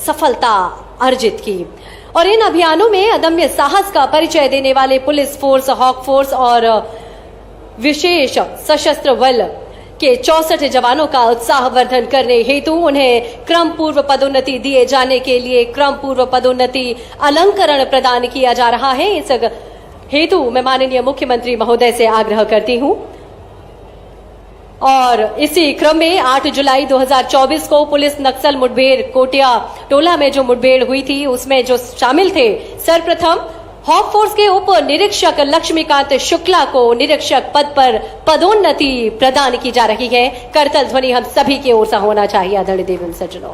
सफलता अर्जित की। और इन अभियानों में अदम्य साहस का परिचय देने वाले पुलिस फोर्स, हॉक फोर्स और विशेष सशस्त्र बल के 64 जवानों का उत्साहवर्धन करने हेतु उन्हें क्रम पूर्व पदोन्नति दिए जाने के लिए क्रम पूर्व पदोन्नति अलंकरण प्रदान किया जा रहा है। इस हेतु मैं माननीय मुख्यमंत्री महोदय से आग्रह करती हूं। और इसी क्रम में 8 जुलाई 2024 को पुलिस नक्सल मुठभेड़ कोटिया टोला में जो मुठभेड़ हुई थी उसमें जो शामिल थे, सर्वप्रथम हॉक फोर्स के उप निरीक्षक लक्ष्मीकांत शुक्ला को निरीक्षक पद पर पदोन्नति प्रदान की जा रही है। करतल ध्वनि हम सभी की ओर से होना चाहिए। आदरणीय देवी सज्जनों,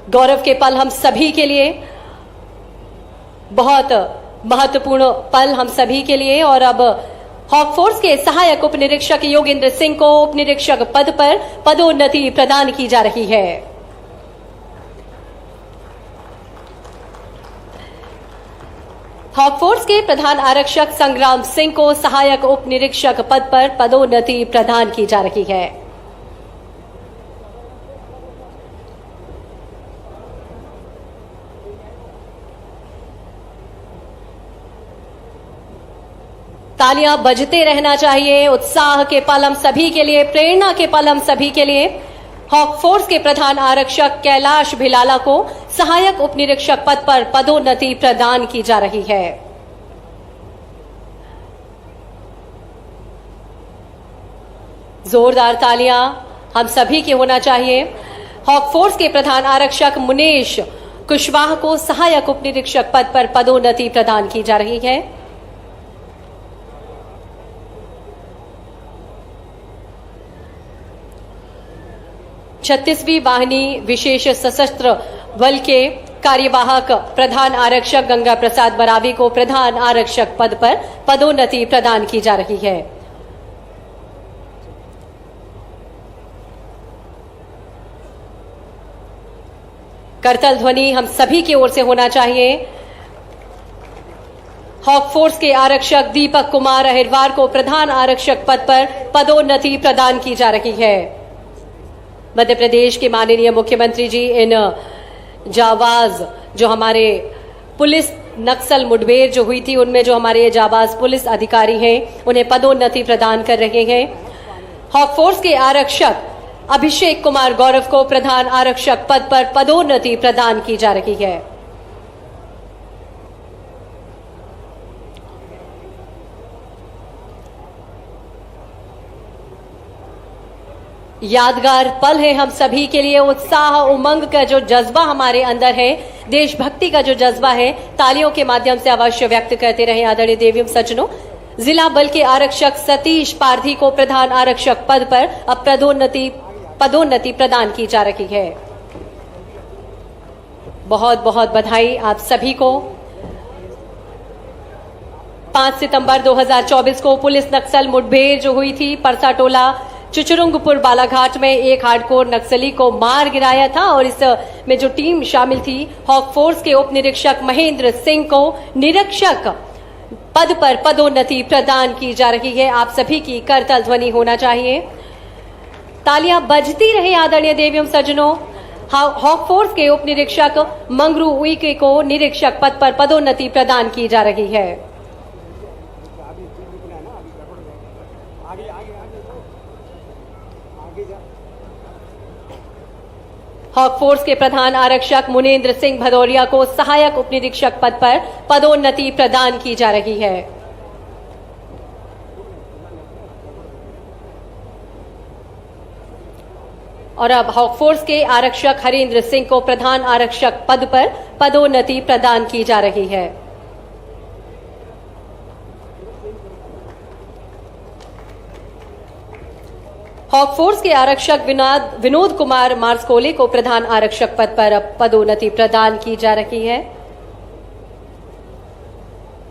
गौरव के पल हम सभी के लिए, बहुत महत्वपूर्ण पल हम सभी के लिए। और अब हॉक फोर्स के सहायक उप निरीक्षक योगेंद्र सिंह को उप निरीक्षक पद पर पदोन्नति प्रदान की जा रही है। हॉक फोर्स के प्रधान आरक्षक संग्राम सिंह को सहायक उप निरीक्षक पद पर पदोन्नति प्रदान की जा रही है। तालियां बजते रहना चाहिए। उत्साह के पल हम सभी के लिए, प्रेरणा के पल हम सभी के लिए। हॉक फोर्स के प्रधान आरक्षक कैलाश भिलाला को सहायक उप निरीक्षक पद पर पदोन्नति प्रदान की जा रही है। जोरदार तालियां हम सभी के होना चाहिए। हॉक फोर्स के प्रधान आरक्षक मुनेश कुशवाहा को सहायक उप निरीक्षक पद पर पदोन्नति प्रदान की जा रही है। छत्तीसवीं वाहिनी विशेष सशस्त्र बल के कार्यवाहक प्रधान आरक्षक गंगा प्रसाद बरावी को प्रधान आरक्षक पद पर पदोन्नति प्रदान की जा रही है। करतल ध्वनि हम सभी की ओर से होना चाहिए। हॉक फोर्स के आरक्षक दीपक कुमार अहिरवार को प्रधान आरक्षक पद पर पदोन्नति प्रदान की जा रही है। मध्य प्रदेश के माननीय मुख्यमंत्री जी इन जाबाज जो हमारे पुलिस नक्सल मुठभेड़ जो हुई थी उनमें जो हमारे जाबाज पुलिस अधिकारी हैं उन्हें पदोन्नति प्रदान कर रहे हैं। हॉक फोर्स के आरक्षक अभिषेक कुमार गौरव को प्रधान आरक्षक पद पर पदोन्नति प्रदान की जा रही है। यादगार पल है हम सभी के लिए। उत्साह, उमंग का जो जज्बा हमारे अंदर है, देशभक्ति का जो जज्बा है, तालियों के माध्यम से अवश्य व्यक्त करते रहे। आदरणीय देवी सज्जनों, जिला बल के आरक्षक सतीश पारधी को प्रधान आरक्षक पद पर अब पदोन्नति प्रदान की जा रही है। बहुत बहुत बधाई आप सभी को। 5 सितंबर 2024 को पुलिस नक्सल मुठभेड़ जो हुई थी, परसा टोला चुचुरुंगपुर बालाघाट में एक हार्डकोर नक्सली को मार गिराया था और इसमें जो टीम शामिल थी, हॉक फोर्स के उप निरीक्षक महेंद्र सिंह को निरीक्षक पद पर पदोन्नति प्रदान की जा रही है। आप सभी की करतल ध्वनि होना चाहिए। तालियां बजती रहे आदरणीय देवियों सज्जनों। हॉक फोर्स के उप निरीक्षक मंगरू उइके को निरीक्षक पद पर पदोन्नति प्रदान की जा रही है। हॉक फोर्स के प्रधान आरक्षक मुनेन्द्र सिंह भदौरिया को सहायक उप निरीक्षक पद पर पदोन्नति प्रदान की जा रही है। और अब हॉक फोर्स के आरक्षक हरेंद्र सिंह को प्रधान आरक्षक पद पर पदोन्नति प्रदान की जा रही है। हॉक फोर्स के आरक्षक विनोद कुमार मार्सकोले को प्रधान आरक्षक पद पर अब पदोन्नति प्रदान की जा रही है।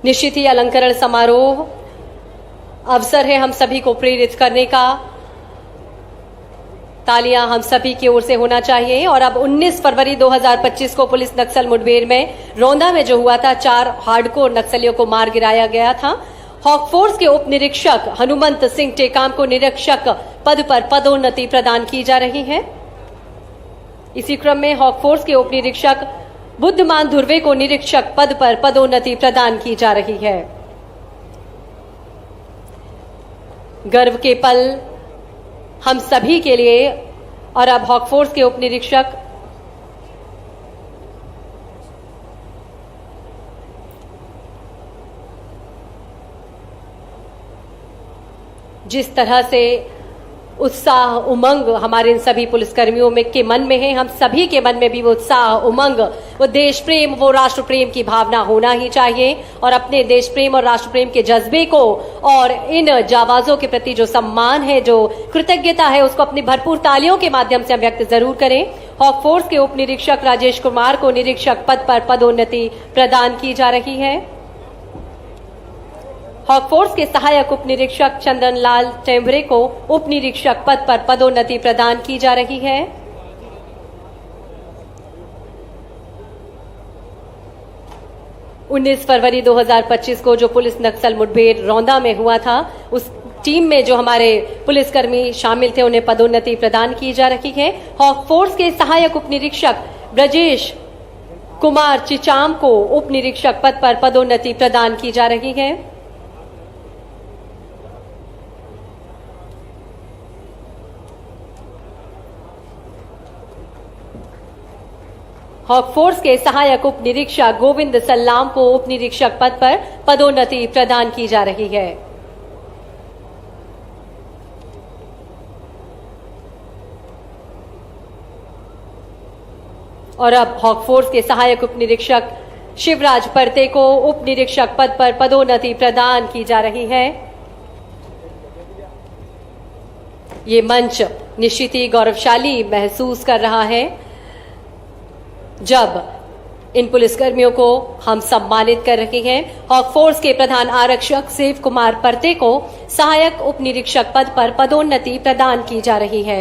निश्चित ही अलंकरण समारोह अवसर है हम सभी को प्रेरित करने का। तालियां हम सभी की ओर से होना चाहिए। और अब 19 फरवरी 2025 को पुलिस नक्सल मुठभेड़ में रौंदा में जो हुआ था, 4 हार्डकोर नक्सलियों को मार गिराया गया था। हॉक फोर्स के उप निरीक्षक हनुमंत सिंह टेकाम को निरीक्षक पद पर पदोन्नति प्रदान की जा रही है। इसी क्रम में हॉक फोर्स के उप निरीक्षक बुद्धमान धुर्वे को निरीक्षक पद पर पदोन्नति प्रदान की जा रही है। गर्व के पल हम सभी के लिए। और अब हॉक फोर्स के उप निरीक्षक जिस तरह से उत्साह उमंग हमारे इन सभी पुलिसकर्मियों में के मन में है, हम सभी के मन में भी वो उत्साह उमंग, वो देश प्रेम, वो राष्ट्र प्रेम की भावना होना ही चाहिए। और अपने देश प्रेम और राष्ट्र प्रेम के जज्बे को और इन जाबाजों के प्रति जो सम्मान है, जो कृतज्ञता है, उसको अपनी भरपूर तालियों के माध्यम से हम व्यक्त जरूर करें। हॉक फोर्स के उप निरीक्षक राजेश कुमार को निरीक्षक पद पर पदोन्नति प्रदान की जा रही है। हॉक फोर्स के सहायक उप निरीक्षक चंदन लाल टेम्बरे को उप निरीक्षक पद पर पदोन्नति प्रदान की जा रही है। उन्नीस फरवरी 2025 को जो पुलिस नक्सल मुठभेड़ रौंदा में हुआ था, उस टीम में जो हमारे पुलिसकर्मी शामिल थे, उन्हें पदोन्नति प्रदान की जा रही है। हॉक फोर्स के सहायक उप निरीक्षक ब्रजेश कुमार चिचाम को उप निरीक्षक पद पर पदोन्नति प्रदान की जा रही है। हॉक फोर्स के सहायक उप निरीक्षक गोविंद सल्लाम को उप निरीक्षक पद पर पदोन्नति प्रदान की जा रही है। और अब हॉक फोर्स के सहायक उप निरीक्षक शिवराज परते को उप निरीक्षक पद पर पदोन्नति प्रदान की जा रही है। ये मंच निश्चित ही गौरवशाली महसूस कर रहा है जब इन पुलिसकर्मियों को हम सम्मानित कर रहे हैं। हॉक फोर्स के प्रधान आरक्षक शिव कुमार परते को सहायक उप निरीक्षक पद पर पदोन्नति प्रदान की जा रही है।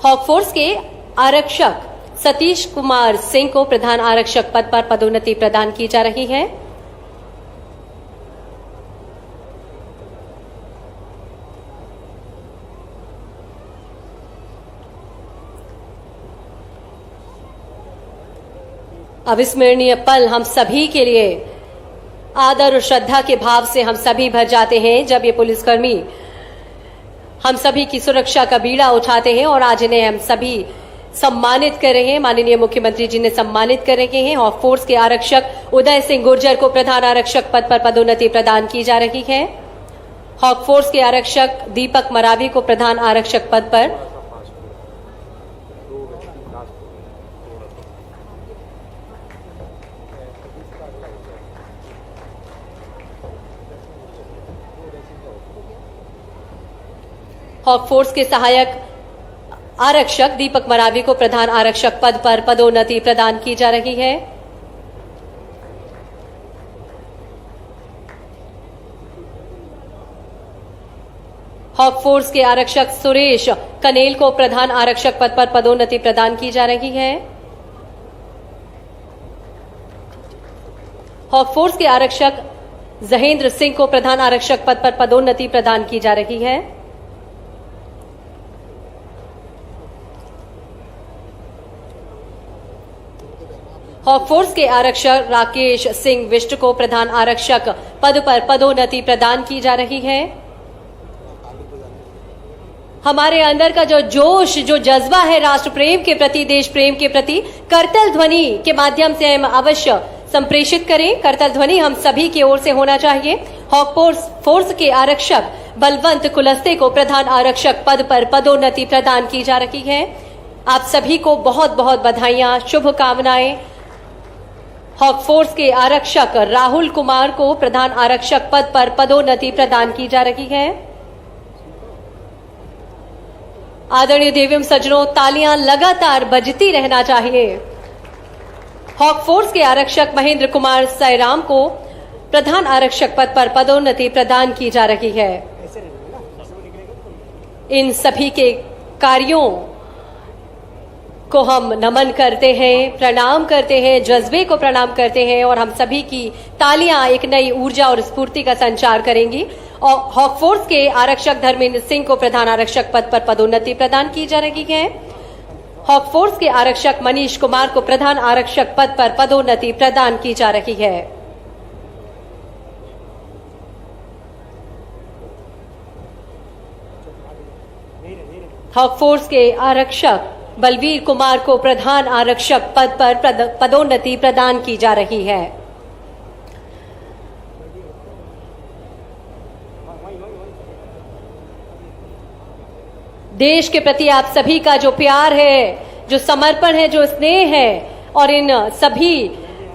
हॉक फोर्स के आरक्षक सतीश कुमार सिंह को प्रधान आरक्षक पद पर पदोन्नति प्रदान की जा रही है। अविस्मरणीय पल हम सभी के लिए आदर और श्रद्धा के भाव से हम सभी भर जाते हैं जब ये पुलिसकर्मी हम सभी की सुरक्षा का बीड़ा उठाते हैं और आज इन्हें हम सभी सम्मानित कर रहे हैं। माननीय मुख्यमंत्री जी ने सम्मानित कर रहे हैं। हॉक फोर्स के आरक्षक उदय सिंह गुर्जर को प्रधान आरक्षक पद पर पदोन्नति प्रदान की जा रही है। हॉक फोर्स के आरक्षक दीपक मरावी को प्रधान आरक्षक पद पर हॉक फोर्स के सहायक आरक्षक दीपक मरावी को प्रधान आरक्षक पद पर पदोन्नति प्रदान की जा रही है। हॉक फोर्स के आरक्षक सुरेश कनेल को प्रधान आरक्षक पद पर पदोन्नति प्रदान की जा रही है। हॉक फोर्स के आरक्षक जहेंद्र सिंह को प्रधान आरक्षक पद पर पदोन्नति प्रदान की जा रही है। हॉक फोर्स के आरक्षक राकेश सिंह विष्ट को प्रधान आरक्षक पद पर पदोन्नति प्रदान की जा रही है। हमारे अंदर का जो जोश, जो जज्बा है राष्ट्र प्रेम के प्रति, देश प्रेम के प्रति, करतल ध्वनि के माध्यम से हम अवश्य संप्रेषित करें। करतल ध्वनि हम सभी की ओर से होना चाहिए। हॉक फोर्स के आरक्षक बलवंत कुलस्ते को प्रधान आरक्षक पद पर पदोन्नति प्रदान की जा रही है। आप सभी को बहुत बहुत बधाइयां, शुभकामनाएं। हॉक फोर्स के आरक्षक राहुल कुमार को प्रधान आरक्षक पद पर पदोन्नति प्रदान की जा रही है। आदरणीय देवीम सज्जनों, तालियां लगातार बजती रहना चाहिए। हॉक फोर्स के आरक्षक महेंद्र कुमार सैराम को प्रधान आरक्षक पद पर पदोन्नति प्रदान की जा रही है। इन सभी के कार्यों को हम नमन करते हैं, प्रणाम करते हैं, जज्बे को प्रणाम करते हैं और हम सभी की तालियां एक नई ऊर्जा और स्फूर्ति का संचार करेंगी। और हॉक फोर्स के आरक्षक धर्मेंद्र सिंह को प्रधान आरक्षक पद पर पदोन्नति प्रदान की जा रही है। हॉक फोर्स के आरक्षक मनीष कुमार को प्रधान आरक्षक पद पर पदोन्नति प्रदान की जा रही है। हॉक फोर्स के आरक्षक बलवीर कुमार को प्रधान आरक्षक पद पर पदोन्नति प्रदान की जा रही है। देश के प्रति आप सभी का जो प्यार है, जो समर्पण है, जो स्नेह है और इन सभी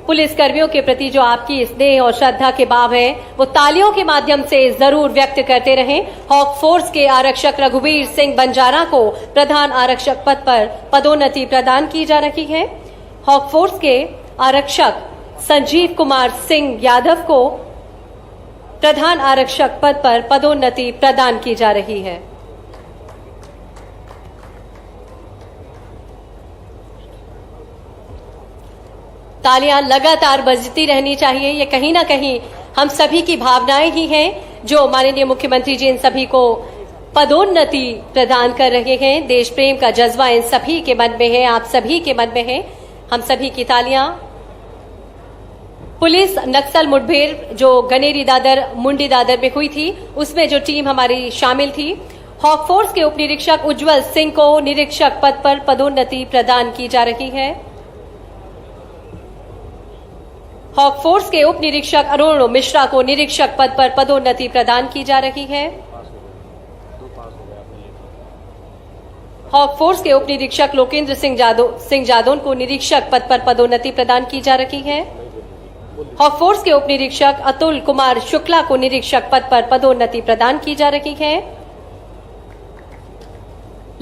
पुलिसकर्मियों के प्रति जो आपकी स्नेह और श्रद्धा के भाव है, वो तालियों के माध्यम से जरूर व्यक्त करते रहें। हॉक फोर्स के आरक्षक रघुवीर सिंह बंजारा को प्रधान आरक्षक पद पर पदोन्नति प्रदान की जा रही है। हॉक फोर्स के आरक्षक संजीव कुमार सिंह यादव को प्रधान आरक्षक पद पर पदोन्नति प्रदान की जा रही है। तालियां लगातार बजती रहनी चाहिए। ये कहीं ना कहीं हम सभी की भावनाएं ही हैं जो माननीय मुख्यमंत्री जी इन सभी को पदोन्नति प्रदान कर रहे हैं। देश प्रेम का जज्बा इन सभी के मन में है, आप सभी के मन में है। हम सभी की तालियां। पुलिस नक्सल मुठभेड़ जो गनेरी दादर, मुंडी दादर में हुई थी, उसमें जो टीम हमारी शामिल थी, हॉक फोर्स के उप निरीक्षक उज्जवल सिंह को निरीक्षक पद पर पदोन्नति प्रदान की जा रही है। हॉक फोर्स के उप निरीक्षक अरुण मिश्रा को निरीक्षक पद पर पदोन्नति प्रदान की जा रही है। हॉक फोर्स के उप निरीक्षक लोकेंद्र सिंह जादौन को निरीक्षक पद पर पदोन्नति प्रदान की जा रही है। हॉक फोर्स के उप निरीक्षक अतुल कुमार शुक्ला को निरीक्षक पद पर पदोन्नति प्रदान की जा रही है।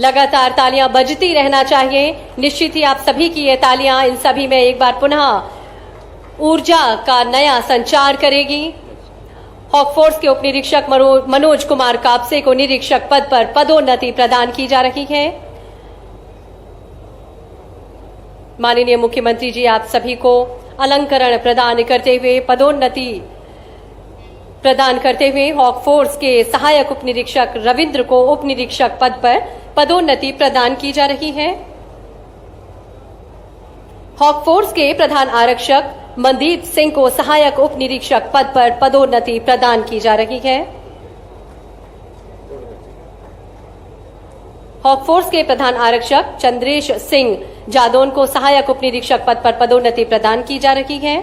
लगातार तालियां बजती रहना चाहिए। निश्चित ही आप सभी की ये तालियां इन सभी में एक बार पुनः ऊर्जा का नया संचार करेगी। हॉक फोर्स के उप निरीक्षक मनोज कुमार कापसे को निरीक्षक पद पर पदोन्नति प्रदान की जा रही है। माननीय मुख्यमंत्री जी आप सभी को अलंकरण प्रदान करते हुए, पदोन्नति प्रदान करते हुए हॉक फोर्स के सहायक उप निरीक्षक रविंद्र को उप निरीक्षक पद पर पदोन्नति प्रदान की जा रही है। हॉक फोर्स के प्रधान आरक्षक मनदीप सिंह को सहायक उप निरीक्षक पद पर पदोन्नति प्रदान की जा रही है। हॉक फोर्स के प्रधान आरक्षक चंद्रेश सिंह जादौन को सहायक उप निरीक्षक पद पर पदोन्नति प्रदान की जा रही है।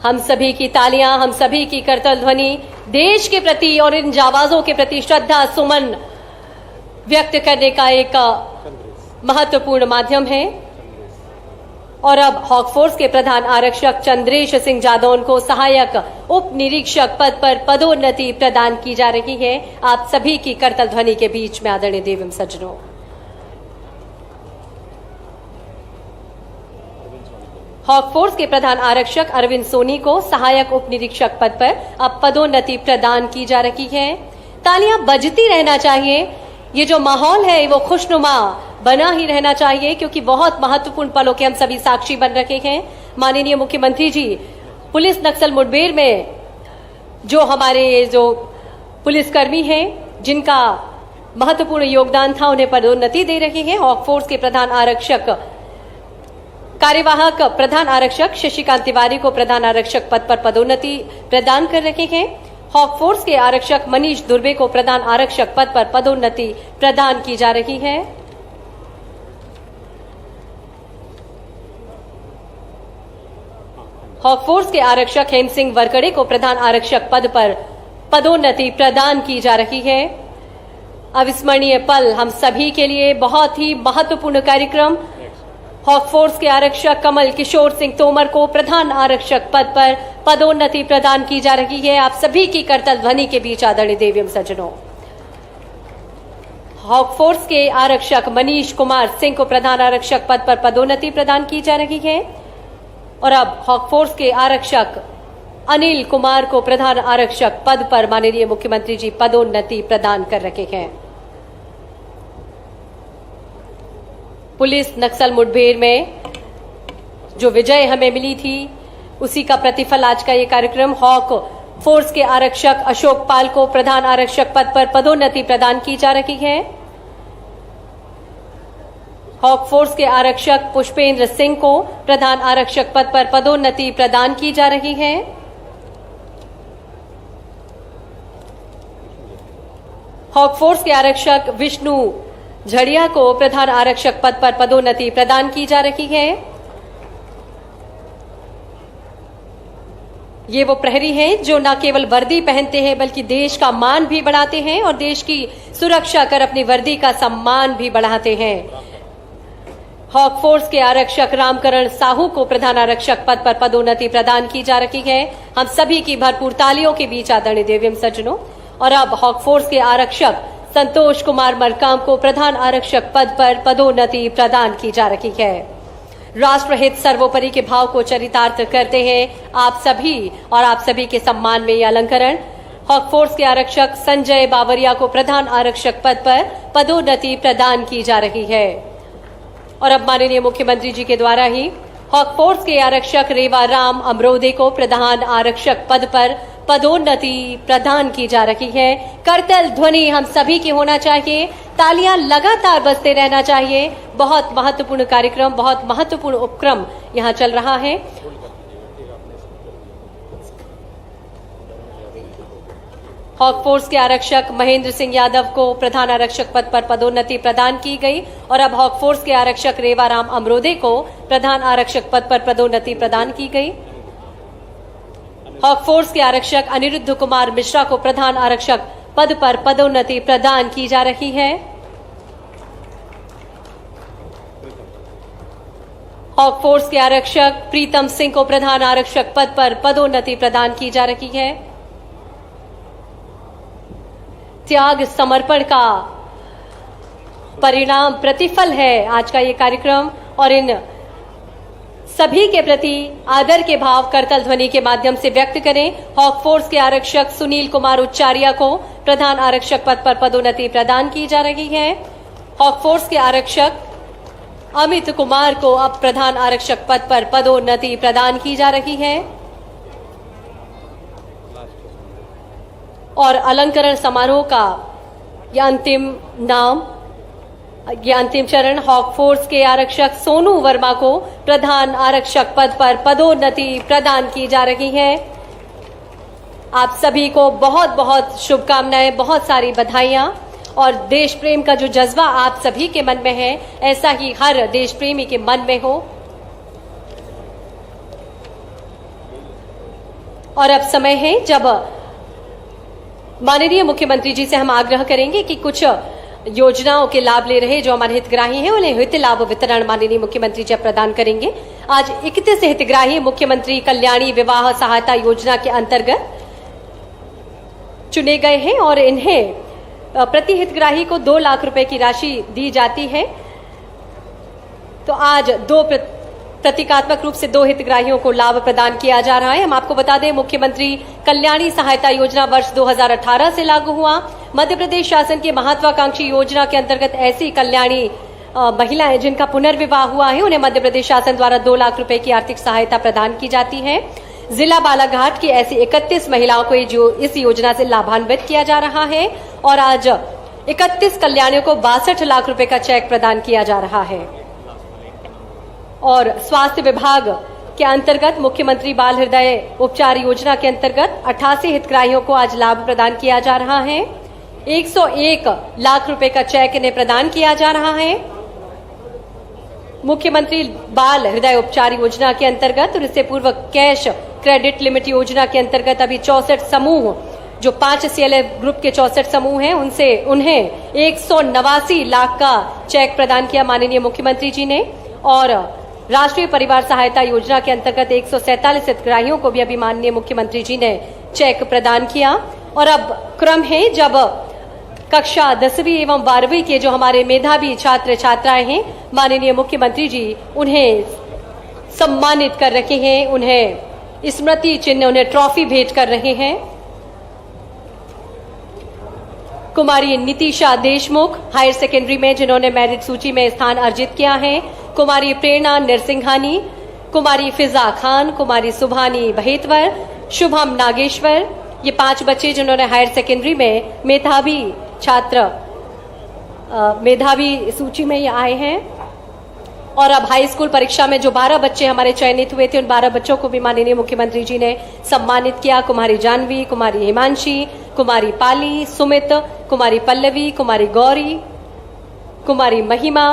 हम सभी की तालियां, हम सभी की करतल ध्वनि देश के प्रति और इन जाबाजों के प्रति श्रद्धा सुमन व्यक्त करने का एक महत्वपूर्ण माध्यम है। और अब हॉक फोर्स के प्रधान आरक्षक चंद्रेश सिंह जादौन को सहायक उप निरीक्षक पद पर पदोन्नति प्रदान की जा रही है। आप सभी की करतल ध्वनि के बीच में आदरणीय देवम सज्जनों, हॉक फोर्स के प्रधान आरक्षक अरविंद सोनी को सहायक उप निरीक्षक पद पर अब पदोन्नति प्रदान की जा रही है। तालियां बजती रहना चाहिए। ये जो माहौल है वो खुशनुमा बना ही रहना चाहिए, क्योंकि बहुत महत्वपूर्ण पलों के हम सभी साक्षी बन रखे हैं। माननीय मुख्यमंत्री जी पुलिस नक्सल मुठभेड़ में जो हमारे जो पुलिसकर्मी हैं, जिनका महत्वपूर्ण योगदान था, उन्हें पदोन्नति दे रहे हैं। हॉक फोर्स के प्रधान आरक्षक कार्यवाहक प्रधान आरक्षक शशिकांत तिवारी को प्रधान आरक्षक पद पर पदोन्नति प्रदान कर रहे हैं। हॉक फोर्स के आरक्षक मनीष दुर्बे को प्रधान आरक्षक पद पर पदोन्नति प्रदान की जा रही है। हॉक फोर्स के आरक्षक हेम सिंह वरकड़े को प्रधान आरक्षक पद पर पदोन्नति प्रदान की जा रही है। अविस्मरणीय पल हम सभी के लिए, बहुत ही महत्वपूर्ण कार्यक्रम। हॉक फोर्स के आरक्षक कमल किशोर सिंह तोमर को प्रधान आरक्षक पद पर पदोन्नति प्रदान की जा रही है। आप सभी की करतल ध्वनि के बीच आदरणीय देवीम सज्जनों, हॉक फोर्स के आरक्षक मनीष कुमार सिंह को प्रधान आरक्षक पद पर पदोन्नति प्रदान की जा रही है। और अब हॉक फोर्स के आरक्षक अनिल कुमार को प्रधान आरक्षक पद पर माननीय मुख्यमंत्री जी पदोन्नति प्रदान कर रहे हैं। पुलिस नक्सल मुठभेड़ में जो विजय हमें मिली थी, उसी का प्रतिफल आज का ये कार्यक्रम। हॉक फोर्स के आरक्षक अशोक पाल को प्रधान आरक्षक पद पर पदोन्नति प्रदान की जा रही है। हॉक फोर्स के आरक्षक पुष्पेंद्र सिंह को प्रधान आरक्षक पद पर पदोन्नति प्रदान की जा रही है। हॉक फोर्स के आरक्षक विष्णु झड़िया को प्रधान आरक्षक पद पर पदोन्नति प्रदान की जा रही है। ये वो प्रहरी हैं जो न केवल वर्दी पहनते हैं बल्कि देश का मान भी बढ़ाते हैं और देश की सुरक्षा कर अपनी वर्दी का सम्मान भी बढ़ाते हैं। हॉक फोर्स के आरक्षक रामकरण साहू को प्रधान आरक्षक पद पर पदोन्नति प्रदान की जा रही है। हम सभी की भरपूर तालियों के बीच आदरणीय देवीम सज्जनों। और अब हॉक फोर्स के आरक्षक संतोष कुमार मरकाम को प्रधान आरक्षक पद पर पदोन्नति प्रदान की जा रही है। राष्ट्रहित सर्वोपरि के भाव को चरितार्थ करते हैं आप सभी और आप सभी के सम्मान में यह अलंकरण। हॉक फोर्स के आरक्षक संजय बावरिया को प्रधान आरक्षक पद पर पदोन्नति प्रदान की जा रही है। और अब माननीय मुख्यमंत्री जी के द्वारा ही हॉक फोर्स के आरक्षक रेवाराम अमरोदे को प्रधान आरक्षक पद पर पदोन्नति प्रदान की जा रही है। करतल ध्वनि हम सभी की होना चाहिए, तालियां लगातार बजते रहना चाहिए। बहुत महत्वपूर्ण कार्यक्रम, बहुत महत्वपूर्ण उपक्रम यहां चल रहा है। हॉक फोर्स के आरक्षक महेंद्र सिंह यादव को प्रधान आरक्षक पद पर पदोन्नति प्रदान की गई। और अब हॉक फोर्स के आरक्षक रेवाराम अमरोदे को प्रधान आरक्षक पद पर पदोन्नति प्रदान की गई। हॉक फोर्स के आरक्षक अनिरुद्ध कुमार मिश्रा को प्रधान आरक्षक पद पर पदोन्नति प्रदान की जा रही है। हॉक फोर्स के आरक्षक प्रीतम सिंह को प्रधान आरक्षक पद पर पदोन्नति प्रदान की जा रही है। त्याग समर्पण का परिणाम प्रतिफल है आज का ये कार्यक्रम और इन सभी के प्रति आदर के भाव करतल ध्वनि के माध्यम से व्यक्त करें। हॉक फोर्स के आरक्षक सुनील कुमार उच्चारिया को प्रधान आरक्षक पद पर पदोन्नति प्रदान की जा रही है। हॉक फोर्स के आरक्षक अमित कुमार को अब प्रधान आरक्षक पद पर पदोन्नति प्रदान की जा रही है। और अलंकरण समारोह का यह अंतिम चरण हॉक फोर्स के आरक्षक सोनू वर्मा को प्रधान आरक्षक पद पर पदोन्नति प्रदान की जा रही है। आप सभी को बहुत बहुत शुभकामनाएं, बहुत सारी बधाइयां और देश प्रेम का जो जज्बा आप सभी के मन में है, ऐसा ही हर देश प्रेमी के मन में हो। और अब समय है जब माननीय मुख्यमंत्री जी से हम आग्रह करेंगे कि कुछ योजनाओं के लाभ ले रहे जो हमारे हितग्राही हैं उन्हें हित लाभ वितरण माननीय मुख्यमंत्री जी प्रदान करेंगे। आज 31 हितग्राही मुख्यमंत्री कल्याणी विवाह सहायता योजना के अंतर्गत चुने गए हैं और इन्हें प्रति हितग्राही को 2 लाख रुपए की राशि दी जाती है। तो आज प्रतीकात्मक रूप से 2 हितग्राहियों को लाभ प्रदान किया जा रहा है। हम आपको बता दें मुख्यमंत्री कल्याणी सहायता योजना वर्ष 2018 से लागू हुआ। मध्य प्रदेश शासन की महत्वाकांक्षी योजना के अंतर्गत ऐसी कल्याणी महिलाएं जिनका पुनर्विवाह हुआ है उन्हें मध्य प्रदेश शासन द्वारा 2 लाख रुपए की आर्थिक सहायता प्रदान की जाती है। जिला बालाघाट की ऐसी 31 महिलाओं को इस योजना से लाभान्वित किया जा रहा है और आज 31 कल्याणियों को 62 लाख रुपए का चेक प्रदान किया जा रहा है। और स्वास्थ्य विभाग के अंतर्गत मुख्यमंत्री बाल हृदय उपचार योजना के अंतर्गत 88 हितग्राहियों को आज लाभ प्रदान किया जा रहा है। 101 लाख रुपए का चेक इन्हें प्रदान किया जा रहा है। मुख्यमंत्री बाल हृदय उपचार योजना के अंतर्गत और इससे पूर्व कैश क्रेडिट लिमिट योजना के अंतर्गत अभी 64 समूह जो 5 CLF ग्रुप के 64 समूह हैं उन्हें 189 लाख का चेक प्रदान किया माननीय मुख्यमंत्री जी ने। और राष्ट्रीय परिवार सहायता योजना के अंतर्गत 147 हितग्राहियों को भी अभी माननीय मुख्यमंत्री जी ने चेक प्रदान किया। और अब क्रम है जब कक्षा 10वीं एवं 12वीं के जो हमारे मेधावी छात्र छात्राएं हैं माननीय मुख्यमंत्री जी उन्हें सम्मानित कर रहे हैं, उन्हें स्मृति चिन्ह उन्हें ट्रॉफी भेंट कर रहे हैं। कुमारी नितिशा देशमुख हायर सेकेंडरी में जिन्होंने मेरिट सूची में स्थान अर्जित किया है, कुमारी प्रेरणा नरसिंघानी, कुमारी फिजा खान, कुमारी सुभानी बहेतवर, शुभम नागेश्वर, ये 5 बच्चे जिन्होंने हायर सेकेंडरी में मेधावी छात्र मेधावी सूची में ये आए हैं। और अब हाई स्कूल परीक्षा में जो 12 बच्चे हमारे चयनित हुए थे उन 12 बच्चों को भी माननीय मुख्यमंत्री जी ने सम्मानित किया। कुमारी जानवी, कुमारी हिमांशी, कुमारी पाली, सुमित, कुमारी पल्लवी, कुमारी गौरी, कुमारी महिमा,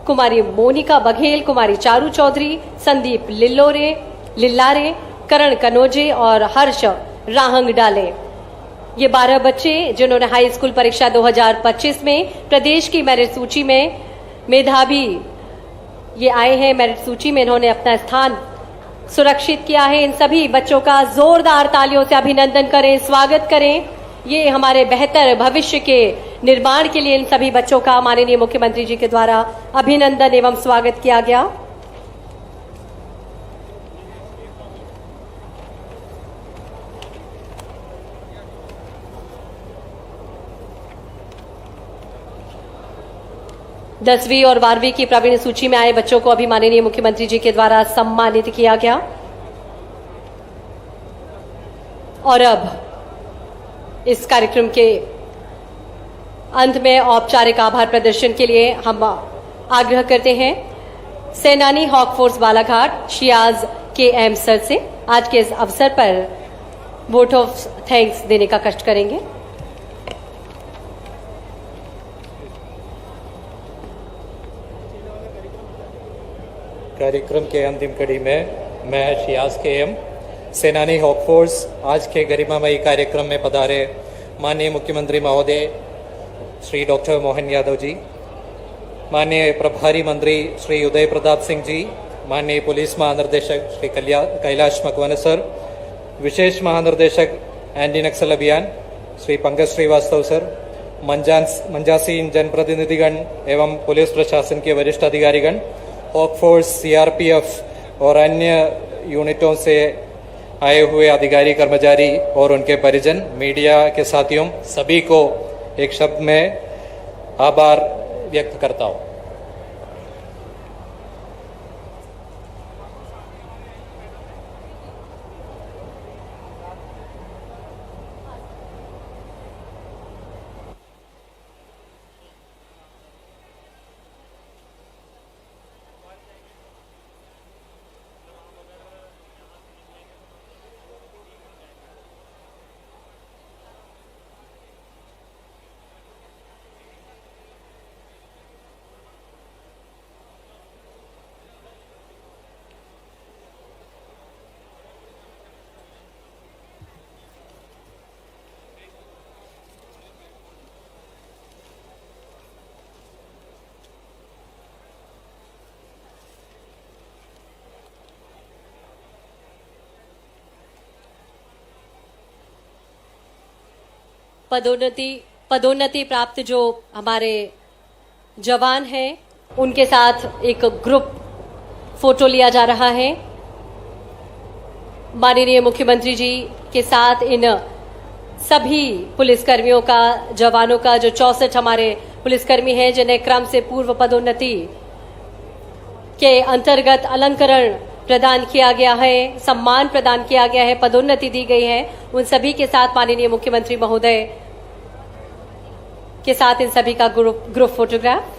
कुमारी मोनिका बघेल, कुमारी चारू चौधरी, संदीप लिल्लारे, करण कनोजे और हर्ष राहंग डाले। ये 12 बच्चे जिन्होंने हाई स्कूल परीक्षा 2025 में प्रदेश की मेरिट सूची में मेधावी ये आए हैं, मेरिट सूची में इन्होंने अपना स्थान सुरक्षित किया है। इन सभी बच्चों का जोरदार तालियों से अभिनंदन करें, स्वागत करें। ये हमारे बेहतर भविष्य के निर्माण के लिए इन सभी बच्चों का माननीय मुख्यमंत्री जी के द्वारा अभिनंदन एवं स्वागत किया गया। दसवीं और 12वीं की प्रवीण सूची में आए बच्चों को अभी माननीय मुख्यमंत्री जी के द्वारा सम्मानित किया गया। और अब इस कार्यक्रम के अंत में औपचारिक आभार प्रदर्शन के लिए हम आग्रह करते हैं सेनानी हॉक फोर्स बालाघाट शियाज KM सर से आज के इस अवसर पर वोट ऑफ थैंक्स देने का कष्ट करेंगे। कार्यक्रम के अंतिम कड़ी में मैं शियाज KM सेनानी हॉक फोर्स आज के गरिमामयी कार्यक्रम में पधारे माननीय मुख्यमंत्री महोदय श्री डॉक्टर मोहन यादव जी, माननीय प्रभारी मंत्री श्री उदय प्रताप सिंह जी, माननीय पुलिस महानिर्देशक श्री कैलाश मकवाना सर, विशेष महानिर्देशक एंटी नक्सल अभियान श्री पंकज श्रीवास्तव सर, मंजासीन जनप्रतिनिधिगण एवं पुलिस प्रशासन के वरिष्ठ अधिकारीगण, हॉक फोर्स, CRPF और अन्य यूनिटों से आए हुए अधिकारी कर्मचारी और उनके परिजन, मीडिया के साथियों, सभी को एक शब्द में आभार व्यक्त करता हूं। पदोन्नति प्राप्त जो हमारे जवान हैं उनके साथ एक ग्रुप फोटो लिया जा रहा है। माननीय मुख्यमंत्री जी के साथ इन सभी पुलिसकर्मियों का, जवानों का, जो 64 हमारे पुलिसकर्मी हैं जिन्हें क्रम से पूर्व पदोन्नति के अंतर्गत अलंकरण प्रदान किया गया है, सम्मान प्रदान किया गया है, पदोन्नति दी गई है, उन सभी के साथ माननीय मुख्यमंत्री महोदय के साथ इन सभी का ग्रुप फोटोग्राफ।